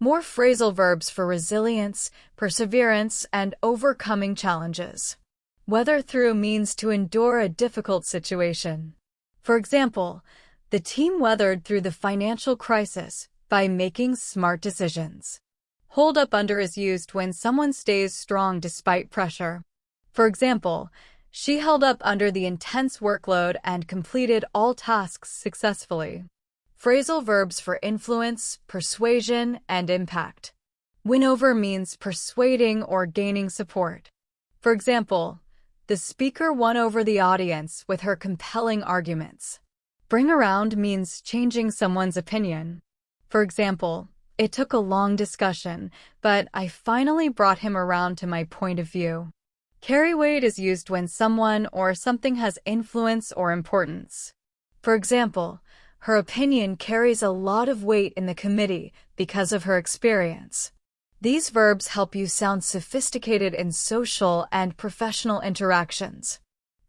More phrasal verbs for resilience, perseverance, and overcoming challenges. Weather through means to endure a difficult situation. For example, the team weathered through the financial crisis by making smart decisions. Hold up under is used when someone stays strong despite pressure. For example, she held up under the intense workload and completed all tasks successfully. Phrasal verbs for influence, persuasion, and impact. Win over means persuading or gaining support. For example, the speaker won over the audience with her compelling arguments. Bring around means changing someone's opinion. For example, it took a long discussion, but I finally brought him around to my point of view. Carry weight is used when someone or something has influence or importance. For example, her opinion carries a lot of weight in the committee because of her experience. These verbs help you sound sophisticated in social and professional interactions.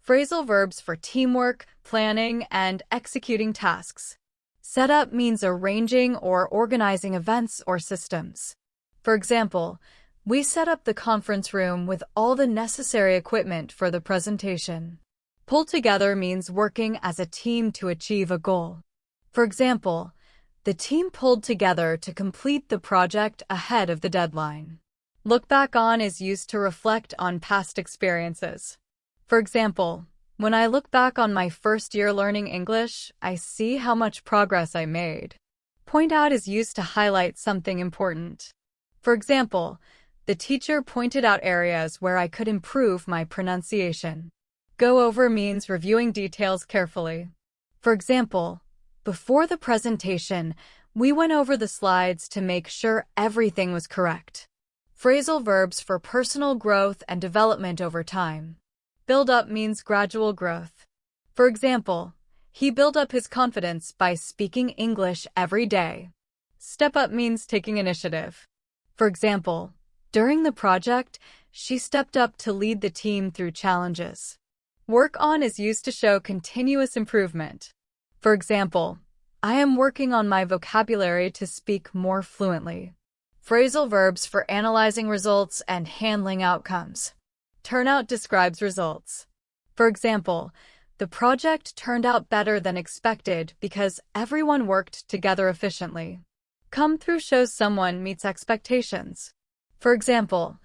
Phrasal verbs for teamwork, planning, and executing tasks. Set up means arranging or organizing events or systems. For example, we set up the conference room with all the necessary equipment for the presentation. Pull together means working as a team to achieve a goal. For example, the team pulled together to complete the project ahead of the deadline. Look back on is used to reflect on past experiences. For example, when I look back on my first year learning English, I see how much progress I made. Point out is used to highlight something important. For example, the teacher pointed out areas where I could improve my pronunciation. Go over means reviewing details carefully. For example, before the presentation, we went over the slides to make sure everything was correct. Phrasal verbs for personal growth and development over time. Build up means gradual growth. For example, he built up his confidence by speaking English every day. Step up means taking initiative. For example, during the project, she stepped up to lead the team through challenges. Work on is used to show continuous improvement. For example, I am working on my vocabulary to speak more fluently. Phrasal verbs for analyzing results and handling outcomes. Turnout describes results. For example, the project turned out better than expected because everyone worked together efficiently. Come through shows someone meets expectations. For example,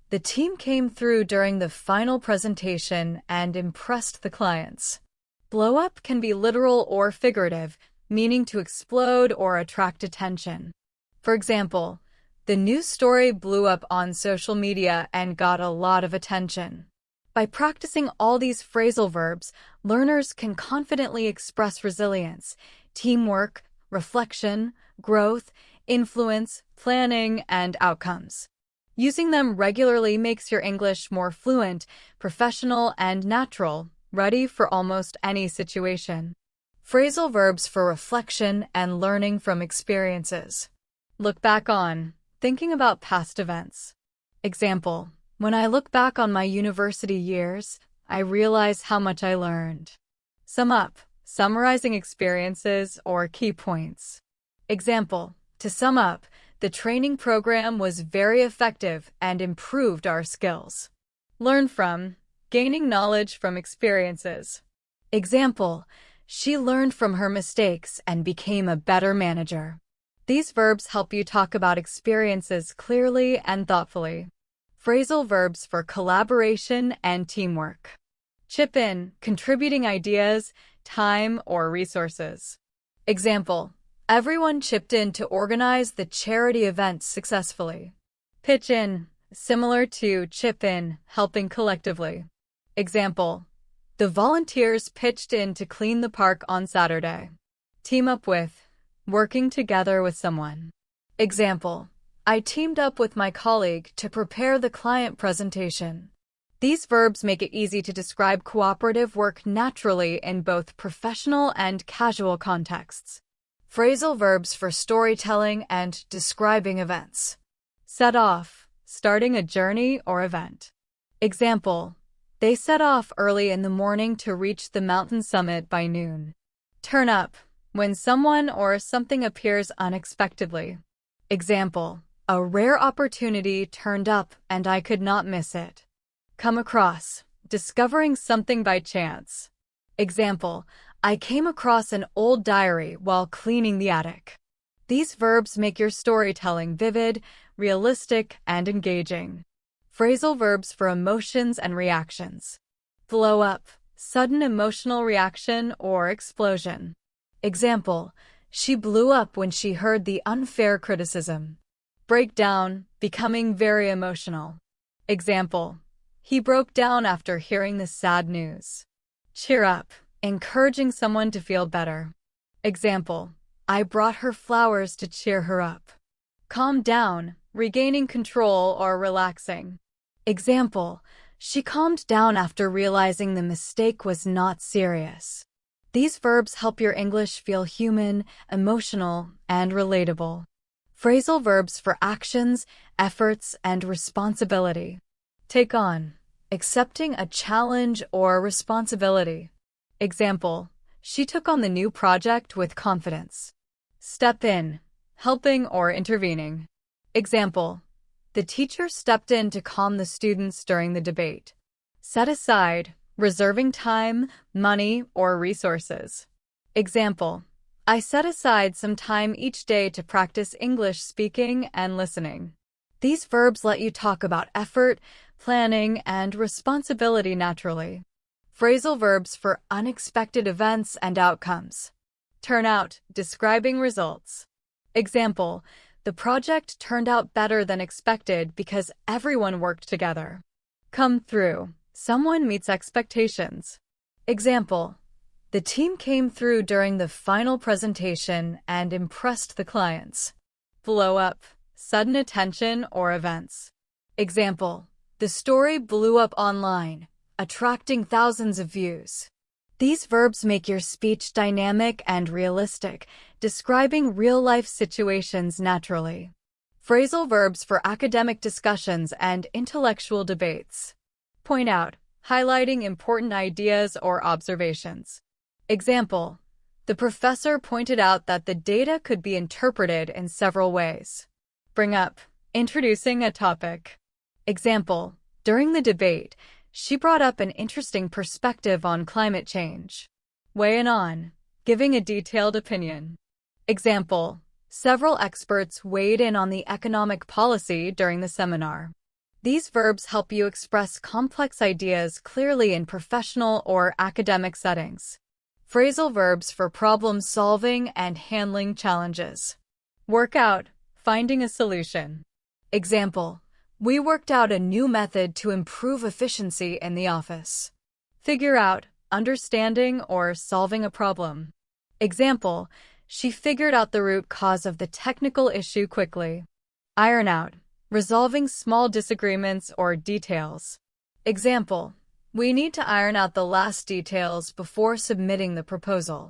the team came through during the final presentation and impressed the clients. Blow up can be literal or figurative, meaning to explode or attract attention. For example, the news story blew up on social media and got a lot of attention. By practicing all these phrasal verbs, learners can confidently express resilience, teamwork, reflection, growth, influence, planning, and outcomes. Using them regularly makes your English more fluent, professional, and natural, ready for almost any situation. Phrasal verbs for reflection and learning from experiences. Look back on, thinking about past events. Example, when I look back on my university years, I realize how much I learned. Sum up, summarizing experiences or key points. Example, to sum up, the training program was very effective and improved our skills. Learn from, gaining knowledge from experiences. Example, she learned from her mistakes and became a better manager. These verbs help you talk about experiences clearly and thoughtfully. Phrasal verbs for collaboration and teamwork. Chip in, contributing ideas, time, or resources. Example: everyone chipped in to organize the charity event successfully. Pitch in, similar to chip in, helping collectively. Example: the volunteers pitched in to clean the park on Saturday. Team up with, working together with someone. Example: I teamed up with my colleague to prepare the client presentation. These verbs make it easy to describe cooperative work naturally in both professional and casual contexts. Phrasal verbs for storytelling and describing events. Set off, starting a journey or event. Example: they set off early in the morning to reach the mountain summit by noon. Turn up, when someone or something appears unexpectedly. Example: a rare opportunity turned up and I could not miss it. Come across, discovering something by chance. Example: I came across an old diary while cleaning the attic. These verbs make your storytelling vivid, realistic, and engaging. Phrasal verbs for emotions and reactions. Blow up, sudden emotional reaction or explosion. Example: she blew up when she heard the unfair criticism. Break down, becoming very emotional. Example: he broke down after hearing the sad news. Cheer up, encouraging someone to feel better. Example: I brought her flowers to cheer her up. Calm down, regaining control or relaxing. Example: she calmed down after realizing the mistake was not serious. These verbs help your English feel human, emotional, and relatable. Phrasal verbs for actions, efforts, and responsibility. Take on, accepting a challenge or responsibility. Example: she took on the new project with confidence. Step in, helping or intervening. Example: the teacher stepped in to calm the students during the debate. Set aside, reserving time, money, or resources. Example: I set aside some time each day to practice English speaking and listening. These verbs let you talk about effort, planning, and responsibility naturally. Phrasal verbs for unexpected events and outcomes. Turn out, describing results. Example: the project turned out better than expected because everyone worked together. Come through, someone meets expectations. Example: the team came through during the final presentation and impressed the clients. Blow up, sudden attention or events. Example: the story blew up online, attracting thousands of views. These verbs make your speech dynamic and realistic, describing real-life situations naturally. Phrasal verbs for academic discussions and intellectual debates. Point out, highlighting important ideas or observations. Example: the professor pointed out that the data could be interpreted in several ways. Bring up, introducing a topic. Example: during the debate, she brought up an interesting perspective on climate change. Weigh in on, giving a detailed opinion. Example: several experts weighed in on the economic policy during the seminar. These verbs help you express complex ideas clearly in professional or academic settings. Phrasal verbs for problem solving and handling challenges. Work out, finding a solution. Example: we worked out a new method to improve efficiency in the office. Figure out, understanding or solving a problem. Example: she figured out the root cause of the technical issue quickly. Iron out, resolving small disagreements or details. Example: we need to iron out the last details before submitting the proposal.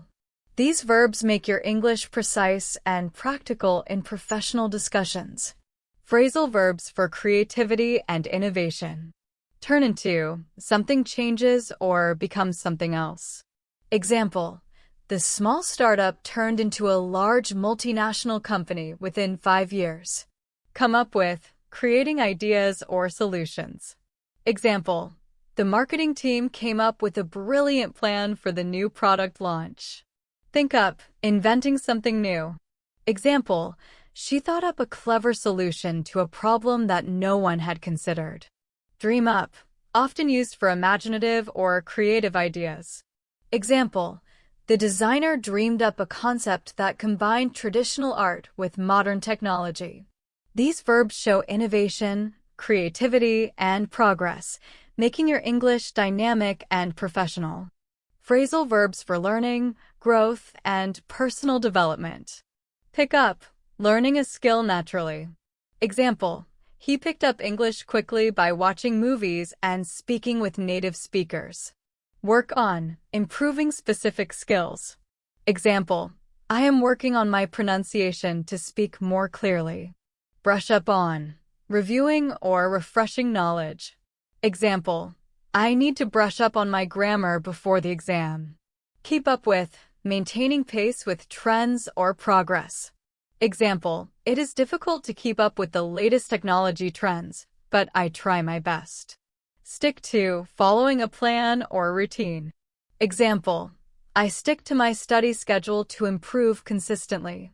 These verbs make your English precise and practical in professional discussions. Phrasal verbs for creativity and innovation. Turn into, something changes or becomes something else. Example: the small startup turned into a large multinational company within 5 years. Come up with, creating ideas or solutions. Example: the marketing team came up with a brilliant plan for the new product launch. Think up, inventing something new. Example: She thought up a clever solution to a problem that no one had considered. Dream up, often used for imaginative or creative ideas. Example, the designer dreamed up a concept that combined traditional art with modern technology. These verbs show innovation, creativity, and progress, making your English dynamic and professional. Phrasal verbs for learning, growth, and personal development. Pick up, learning a skill naturally. Example, he picked up English quickly by watching movies and speaking with native speakers. Work on, improving specific skills. Example, I am working on my pronunciation to speak more clearly. Brush up on, reviewing or refreshing knowledge. Example, I need to brush up on my grammar before the exam. Keep up with, maintaining pace with trends or progress. Example, it is difficult to keep up with the latest technology trends, but I try my best. Stick to, following a plan or routine. Example, I stick to my study schedule to improve consistently.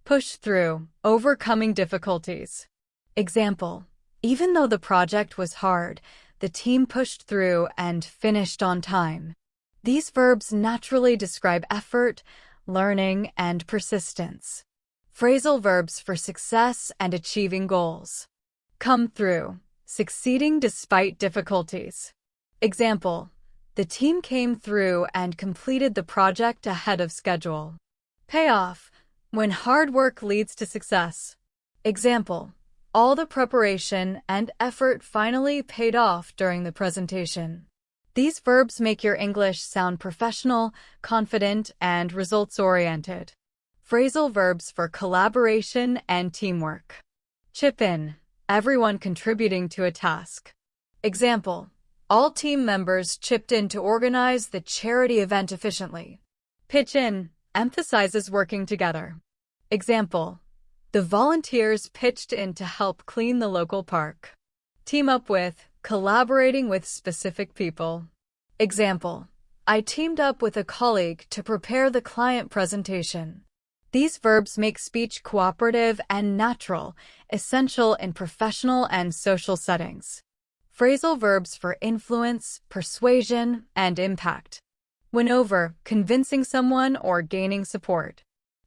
Push through, overcoming difficulties. Example, even though the project was hard, the team pushed through and finished on time. These verbs naturally describe effort, learning, and persistence. Phrasal verbs for success and achieving goals. Come through, succeeding despite difficulties. Example, the team came through and completed the project ahead of schedule. Pay off, when hard work leads to success. Example, all the preparation and effort finally paid off during the presentation. These verbs make your English sound professional, confident, and results-oriented. Phrasal verbs for collaboration and teamwork. Chip in, everyone contributing to a task. Example, all team members chipped in to organize the charity event efficiently. Pitch in, emphasizes working together. Example, the volunteers pitched in to help clean the local park. Team up with, collaborating with specific people. Example, I teamed up with a colleague to prepare the client presentation. These verbs make speech cooperative and natural, essential in professional and social settings. Phrasal verbs for influence, persuasion, and impact. Win over, convincing someone or gaining support.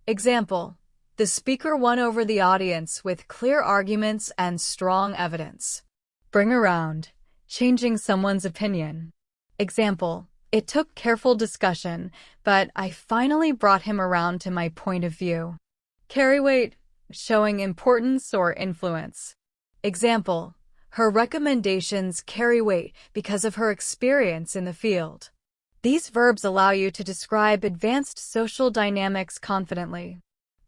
Example, the speaker won over the audience with clear arguments and strong evidence. Bring around, changing someone's opinion. Example, it took careful discussion, but I finally brought him around to my point of view. Carry weight, showing importance or influence. Example, her recommendations carry weight because of her experience in the field. These verbs allow you to describe advanced social dynamics confidently.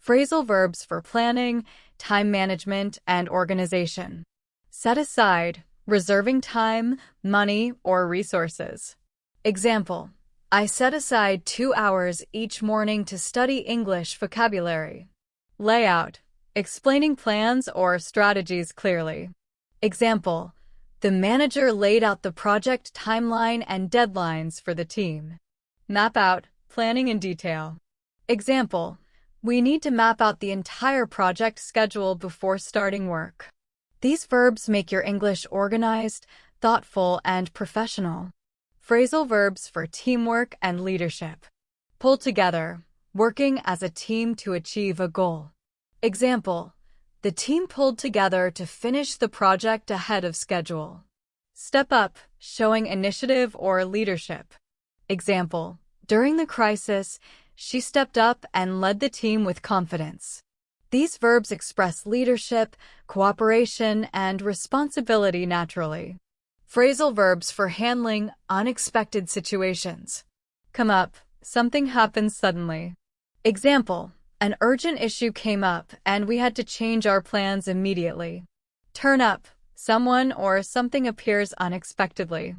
Phrasal verbs for planning, time management, and organization. Set aside, reserving time, money, or resources. Example, I set aside 2 hours each morning to study English vocabulary. Layout, explaining plans or strategies clearly. Example, the manager laid out the project timeline and deadlines for the team. Map out, planning in detail. Example, we need to map out the entire project schedule before starting work. These verbs make your English organized, thoughtful, and professional. Phrasal verbs for teamwork and leadership. Pull together, working as a team to achieve a goal. Example, the team pulled together to finish the project ahead of schedule. Step up, showing initiative or leadership. Example, during the crisis, she stepped up and led the team with confidence. These verbs express leadership, cooperation, and responsibility naturally. Phrasal verbs for handling unexpected situations. Come up, something happened suddenly. Example, an urgent issue came up and we had to change our plans immediately. Turn up, someone or something appears unexpectedly.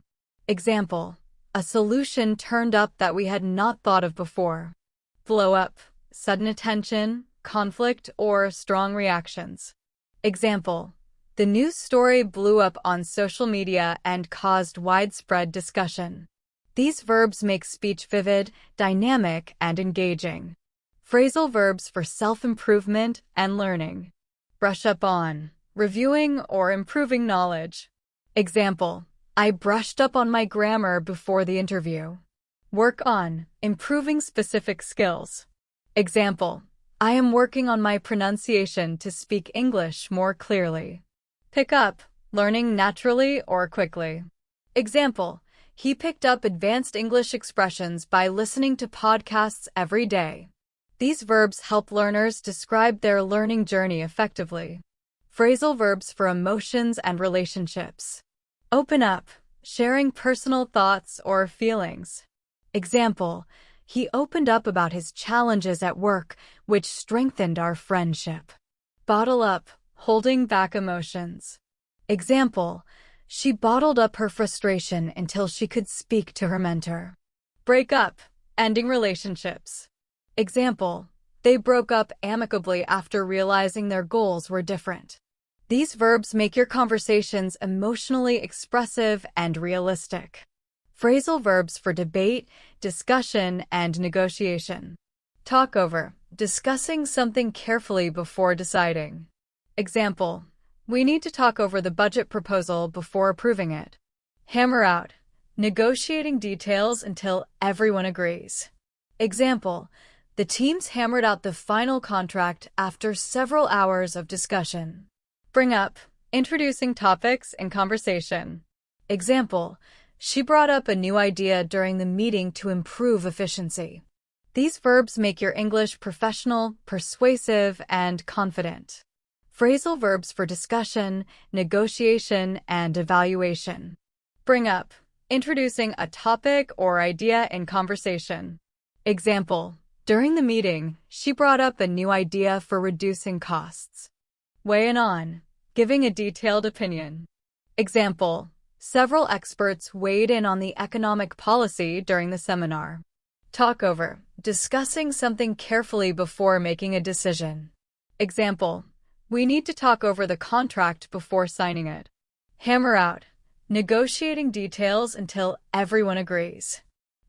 Example, a solution turned up that we had not thought of before. Blow up, sudden attention, conflict, or strong reactions. Example, the news story blew up on social media and caused widespread discussion. These verbs make speech vivid, dynamic, and engaging. Phrasal verbs for self-improvement and learning. Brush up on, reviewing or improving knowledge. Example, I brushed up on my grammar before the interview. Work on, improving specific skills. Example, I am working on my pronunciation to speak English more clearly. Pick up, learning naturally or quickly. Example, he picked up advanced English expressions by listening to podcasts every day. These verbs help learners describe their learning journey effectively. Phrasal verbs for emotions and relationships. Open up, sharing personal thoughts or feelings. Example, he opened up about his challenges at work, which strengthened our friendship. Bottle up, holding back emotions. Example, she bottled up her frustration until she could speak to her mentor. Break up, ending relationships. Example, they broke up amicably after realizing their goals were different. These verbs make your conversations emotionally expressive and realistic. Phrasal verbs for debate, discussion, and negotiation. Talk over, discussing something carefully before deciding. Example, we need to talk over the budget proposal before approving it. Hammer out, negotiating details until everyone agrees. Example, the teams hammered out the final contract after several hours of discussion. Bring up, introducing topics in conversation. Example, she brought up a new idea during the meeting to improve efficiency. These verbs make your English professional, persuasive, and confident. Phrasal verbs for discussion, negotiation, and evaluation. Bring up, introducing a topic or idea in conversation. Example, during the meeting, she brought up a new idea for reducing costs. Weigh in on, giving a detailed opinion. Example, several experts weighed in on the economic policy during the seminar. Talk over, discussing something carefully before making a decision. Example, we need to talk over the contract before signing it. Hammer out, negotiating details until everyone agrees.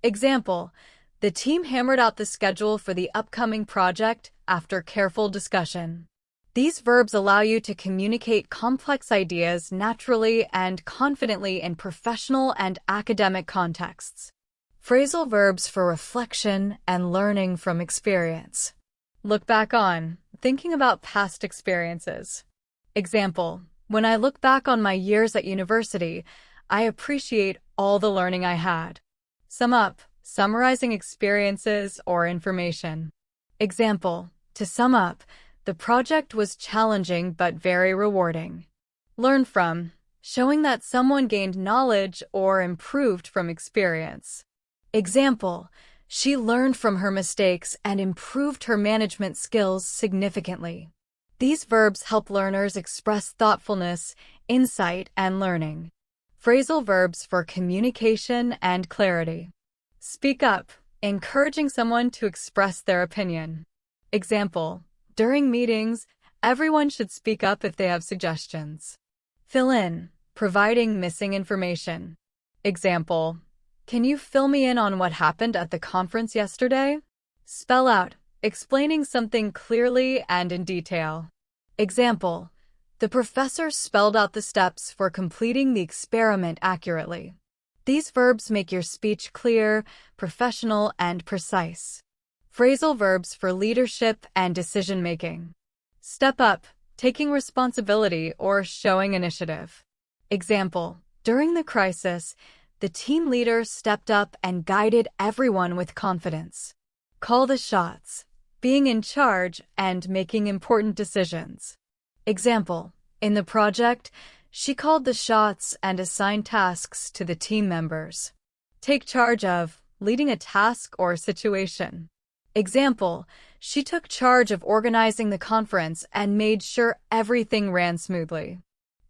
Example, the team hammered out the schedule for the upcoming project after careful discussion. These verbs allow you to communicate complex ideas naturally and confidently in professional and academic contexts. Phrasal verbs for reflection and learning from experience. Look back on, thinking about past experiences. Example, when I look back on my years at university, I appreciate all the learning I had. Sum up, summarizing experiences or information. Example, to sum up, the project was challenging but very rewarding. Learn from, showing that someone gained knowledge or improved from experience. Example, she learned from her mistakes and improved her management skills significantly. These verbs help learners express thoughtfulness, insight, and learning. Phrasal verbs for communication and clarity. Speak up, encouraging someone to express their opinion. Example, during meetings, everyone should speak up if they have suggestions. Fill in, providing missing information. Example, can you fill me in on what happened at the conference yesterday? Spell out, explaining something clearly and in detail. Example, the professor spelled out the steps for completing the experiment accurately. These verbs make your speech clear, professional, and precise. Phrasal verbs for leadership and decision-making. Step up, taking responsibility or showing initiative. Example, during the crisis, the team leader stepped up and guided everyone with confidence. Call the shots, being in charge and making important decisions. Example, in the project, she called the shots and assigned tasks to the team members. Take charge of, leading a task or situation. Example, she took charge of organizing the conference and made sure everything ran smoothly.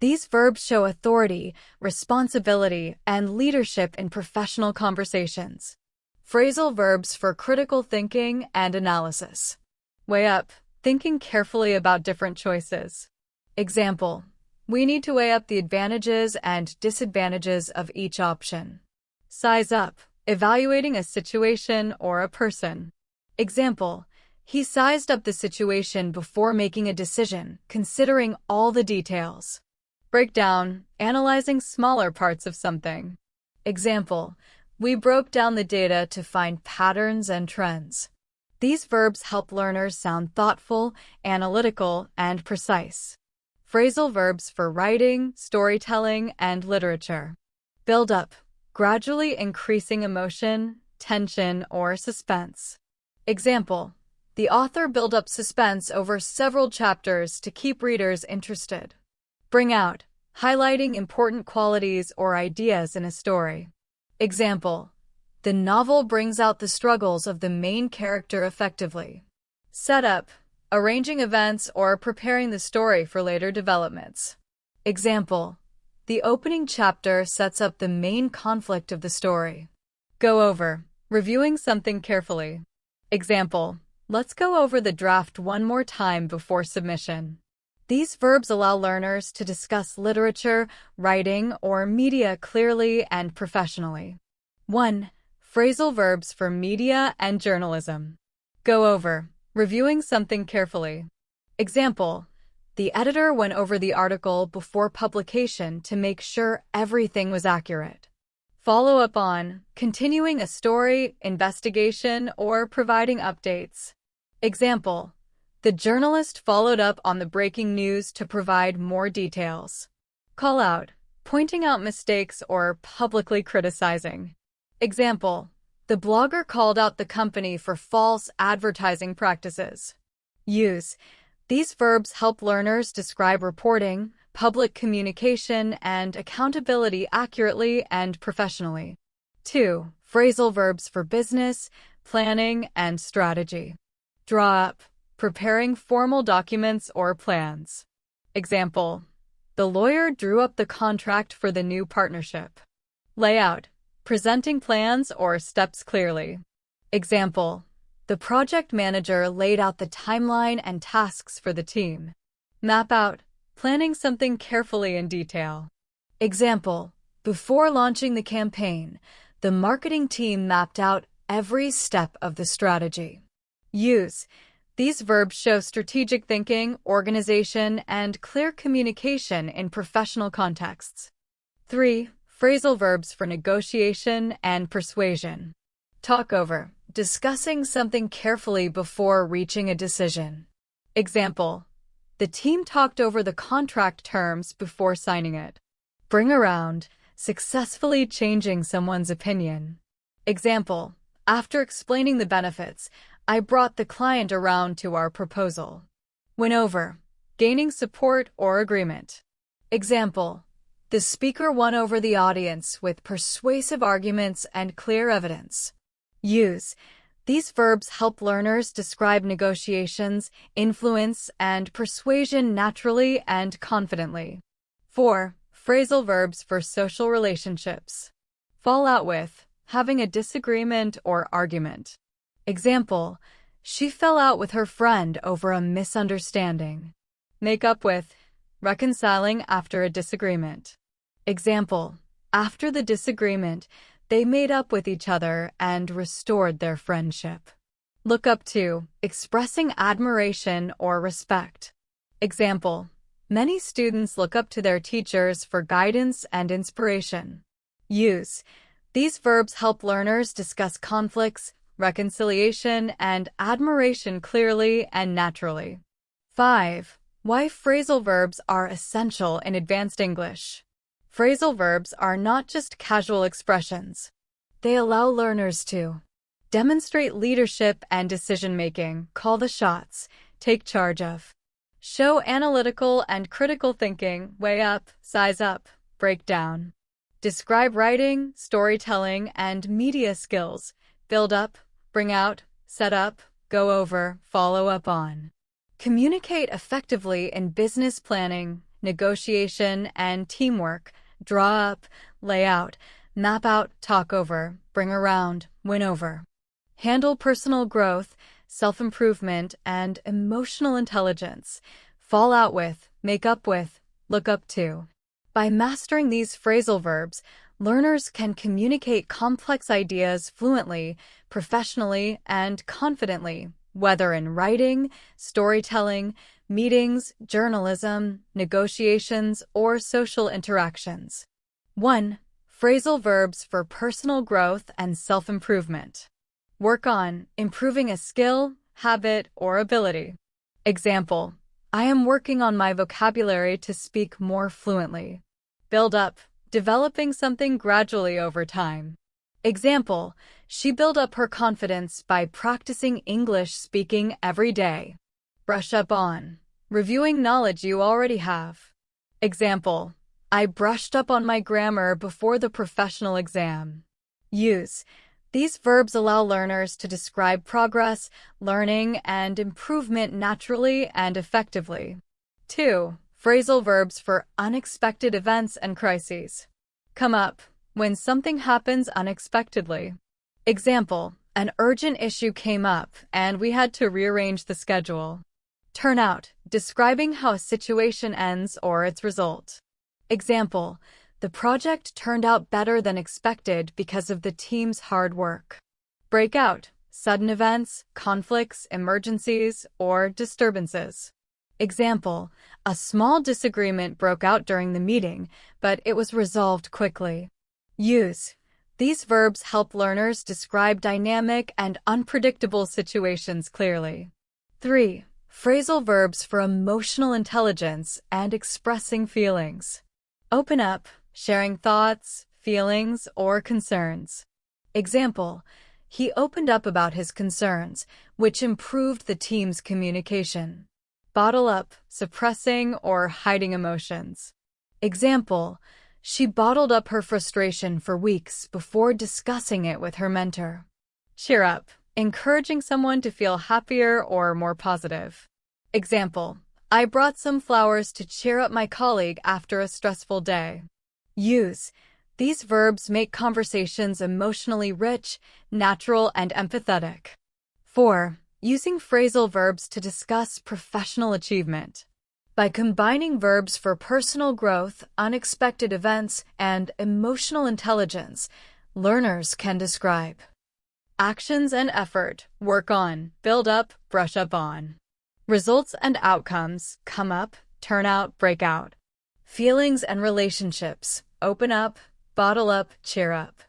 These verbs show authority, responsibility, and leadership in professional conversations. Phrasal verbs for critical thinking and analysis. Weigh up, thinking carefully about different choices. Example, we need to weigh up the advantages and disadvantages of each option. Size up, evaluating a situation or a person. Example, He sized up the situation before making a decision, considering all the details. Breakdown, analyzing smaller parts of something. Example, we broke down the data to find patterns and trends. These verbs help learners sound thoughtful, analytical, and precise. Phrasal verbs for writing, storytelling, and literature. Build up, gradually increasing emotion, tension, or suspense. Example, the author built up suspense over several chapters to keep readers interested. Bring out, highlighting important qualities or ideas in a story. Example, the novel brings out the struggles of the main character effectively. Set up, arranging events or preparing the story for later developments. Example, the opening chapter sets up the main conflict of the story. Go over, reviewing something carefully. Example, let's go over the draft one more time before submission. These verbs allow learners to discuss literature, writing, or media clearly and professionally. 1. Phrasal verbs for media and journalism. Go over, reviewing something carefully. Example, the editor went over the article before publication to make sure everything was accurate. Follow up on, continuing a story, investigation, or providing updates. Example, the journalist followed up on the breaking news to provide more details. Call out, pointing out mistakes or publicly criticizing. Example, the blogger called out the company for false advertising practices. Use. These verbs help learners describe reporting, public communication, and accountability accurately and professionally. 2. Phrasal verbs for business, planning, and strategy. Draw up, preparing formal documents or plans. Example, the lawyer drew up the contract for the new partnership. Layout, presenting plans or steps clearly. Example, the project manager laid out the timeline and tasks for the team. Map out, planning something carefully in detail. Example, before launching the campaign, the marketing team mapped out every step of the strategy. Use. These verbs show strategic thinking, organization, and clear communication in professional contexts. 3. Phrasal verbs for negotiation and persuasion. Talk over, discussing something carefully before reaching a decision. Example, the team talked over the contract terms before signing it. Bring around, successfully changing someone's opinion. Example, after explaining the benefits, I brought the client around to our proposal. Win over, gaining support or agreement. Example, the speaker won over the audience with persuasive arguments and clear evidence. Use. These verbs help learners describe negotiations, influence, and persuasion naturally and confidently. 4. Phrasal verbs for social relationships. Fall out with, having a disagreement or argument. Example, she fell out with her friend over a misunderstanding. Make up with, reconciling after a disagreement. Example, after the disagreement, they made up with each other and restored their friendship. Look up to, expressing admiration or respect. Example, many students look up to their teachers for guidance and inspiration. Use. These verbs help learners discuss conflicts, reconciliation, and admiration clearly and naturally. 5. Why phrasal verbs are essential in advanced English. Phrasal verbs are not just casual expressions. They allow learners to demonstrate leadership and decision-making, call the shots, take charge of, show analytical and critical thinking, weigh up, size up, break down, describe writing, storytelling, and media skills, build up, bring out, set up, go over, follow up on. Communicate effectively in business planning, negotiation, and teamwork, draw up, lay out, map out, talk over, bring around, win over. Handle personal growth, self-improvement, and emotional intelligence. Fall out with, make up with, look up to. By mastering these phrasal verbs, learners can communicate complex ideas fluently, professionally, and confidently, whether in writing, storytelling, meetings, journalism, negotiations, or social interactions. 1. Phrasal verbs for personal growth and self-improvement. Work on improving a skill, habit, or ability. Example: I am working on my vocabulary to speak more fluently. Build up, developing something gradually over time. Example: she built up her confidence by practicing English speaking every day. Brush up on, reviewing knowledge you already have. Example: I brushed up on my grammar before the professional exam. Use. These verbs allow learners to describe progress, learning, and improvement naturally and effectively. 2. Phrasal verbs for unexpected events and crises. Come up, when something happens unexpectedly. Example: an urgent issue came up and we had to rearrange the schedule. Turn out, describing how a situation ends or its result. Example: the project turned out better than expected because of the team's hard work. Break out, sudden events, conflicts, emergencies, or disturbances. Example: a small disagreement broke out during the meeting, but it was resolved quickly. Use. These verbs help learners describe dynamic and unpredictable situations clearly. 3. Phrasal verbs for emotional intelligence and expressing feelings. Open up, sharing thoughts, feelings, or concerns. Example: he opened up about his concerns, which improved the team's communication. Bottle up, suppressing or hiding emotions. Example: she bottled up her frustration for weeks before discussing it with her mentor. Cheer up, encouraging someone to feel happier or more positive. Example: I brought some flowers to cheer up my colleague after a stressful day. Use. These verbs make conversations emotionally rich, natural, and empathetic. 4. Using phrasal verbs to discuss professional achievement. By combining verbs for personal growth, unexpected events, and emotional intelligence, learners can describe actions and effort, work on, build up, brush up on. Results and outcomes, come up, turn out, break out. Feelings and relationships, open up, bottle up, cheer up.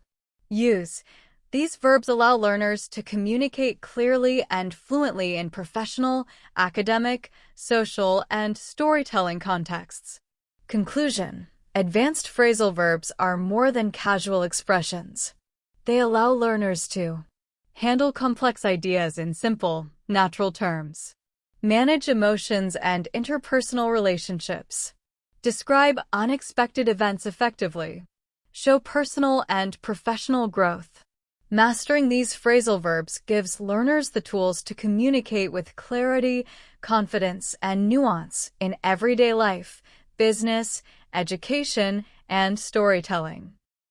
Use. These verbs allow learners to communicate clearly and fluently in professional, academic, social, and storytelling contexts. Conclusion. Advanced phrasal verbs are more than casual expressions. They allow learners to handle complex ideas in simple, natural terms, manage emotions and interpersonal relationships, describe unexpected events effectively, show personal and professional growth. Mastering these phrasal verbs gives learners the tools to communicate with clarity, confidence, and nuance in everyday life, business, education, and storytelling.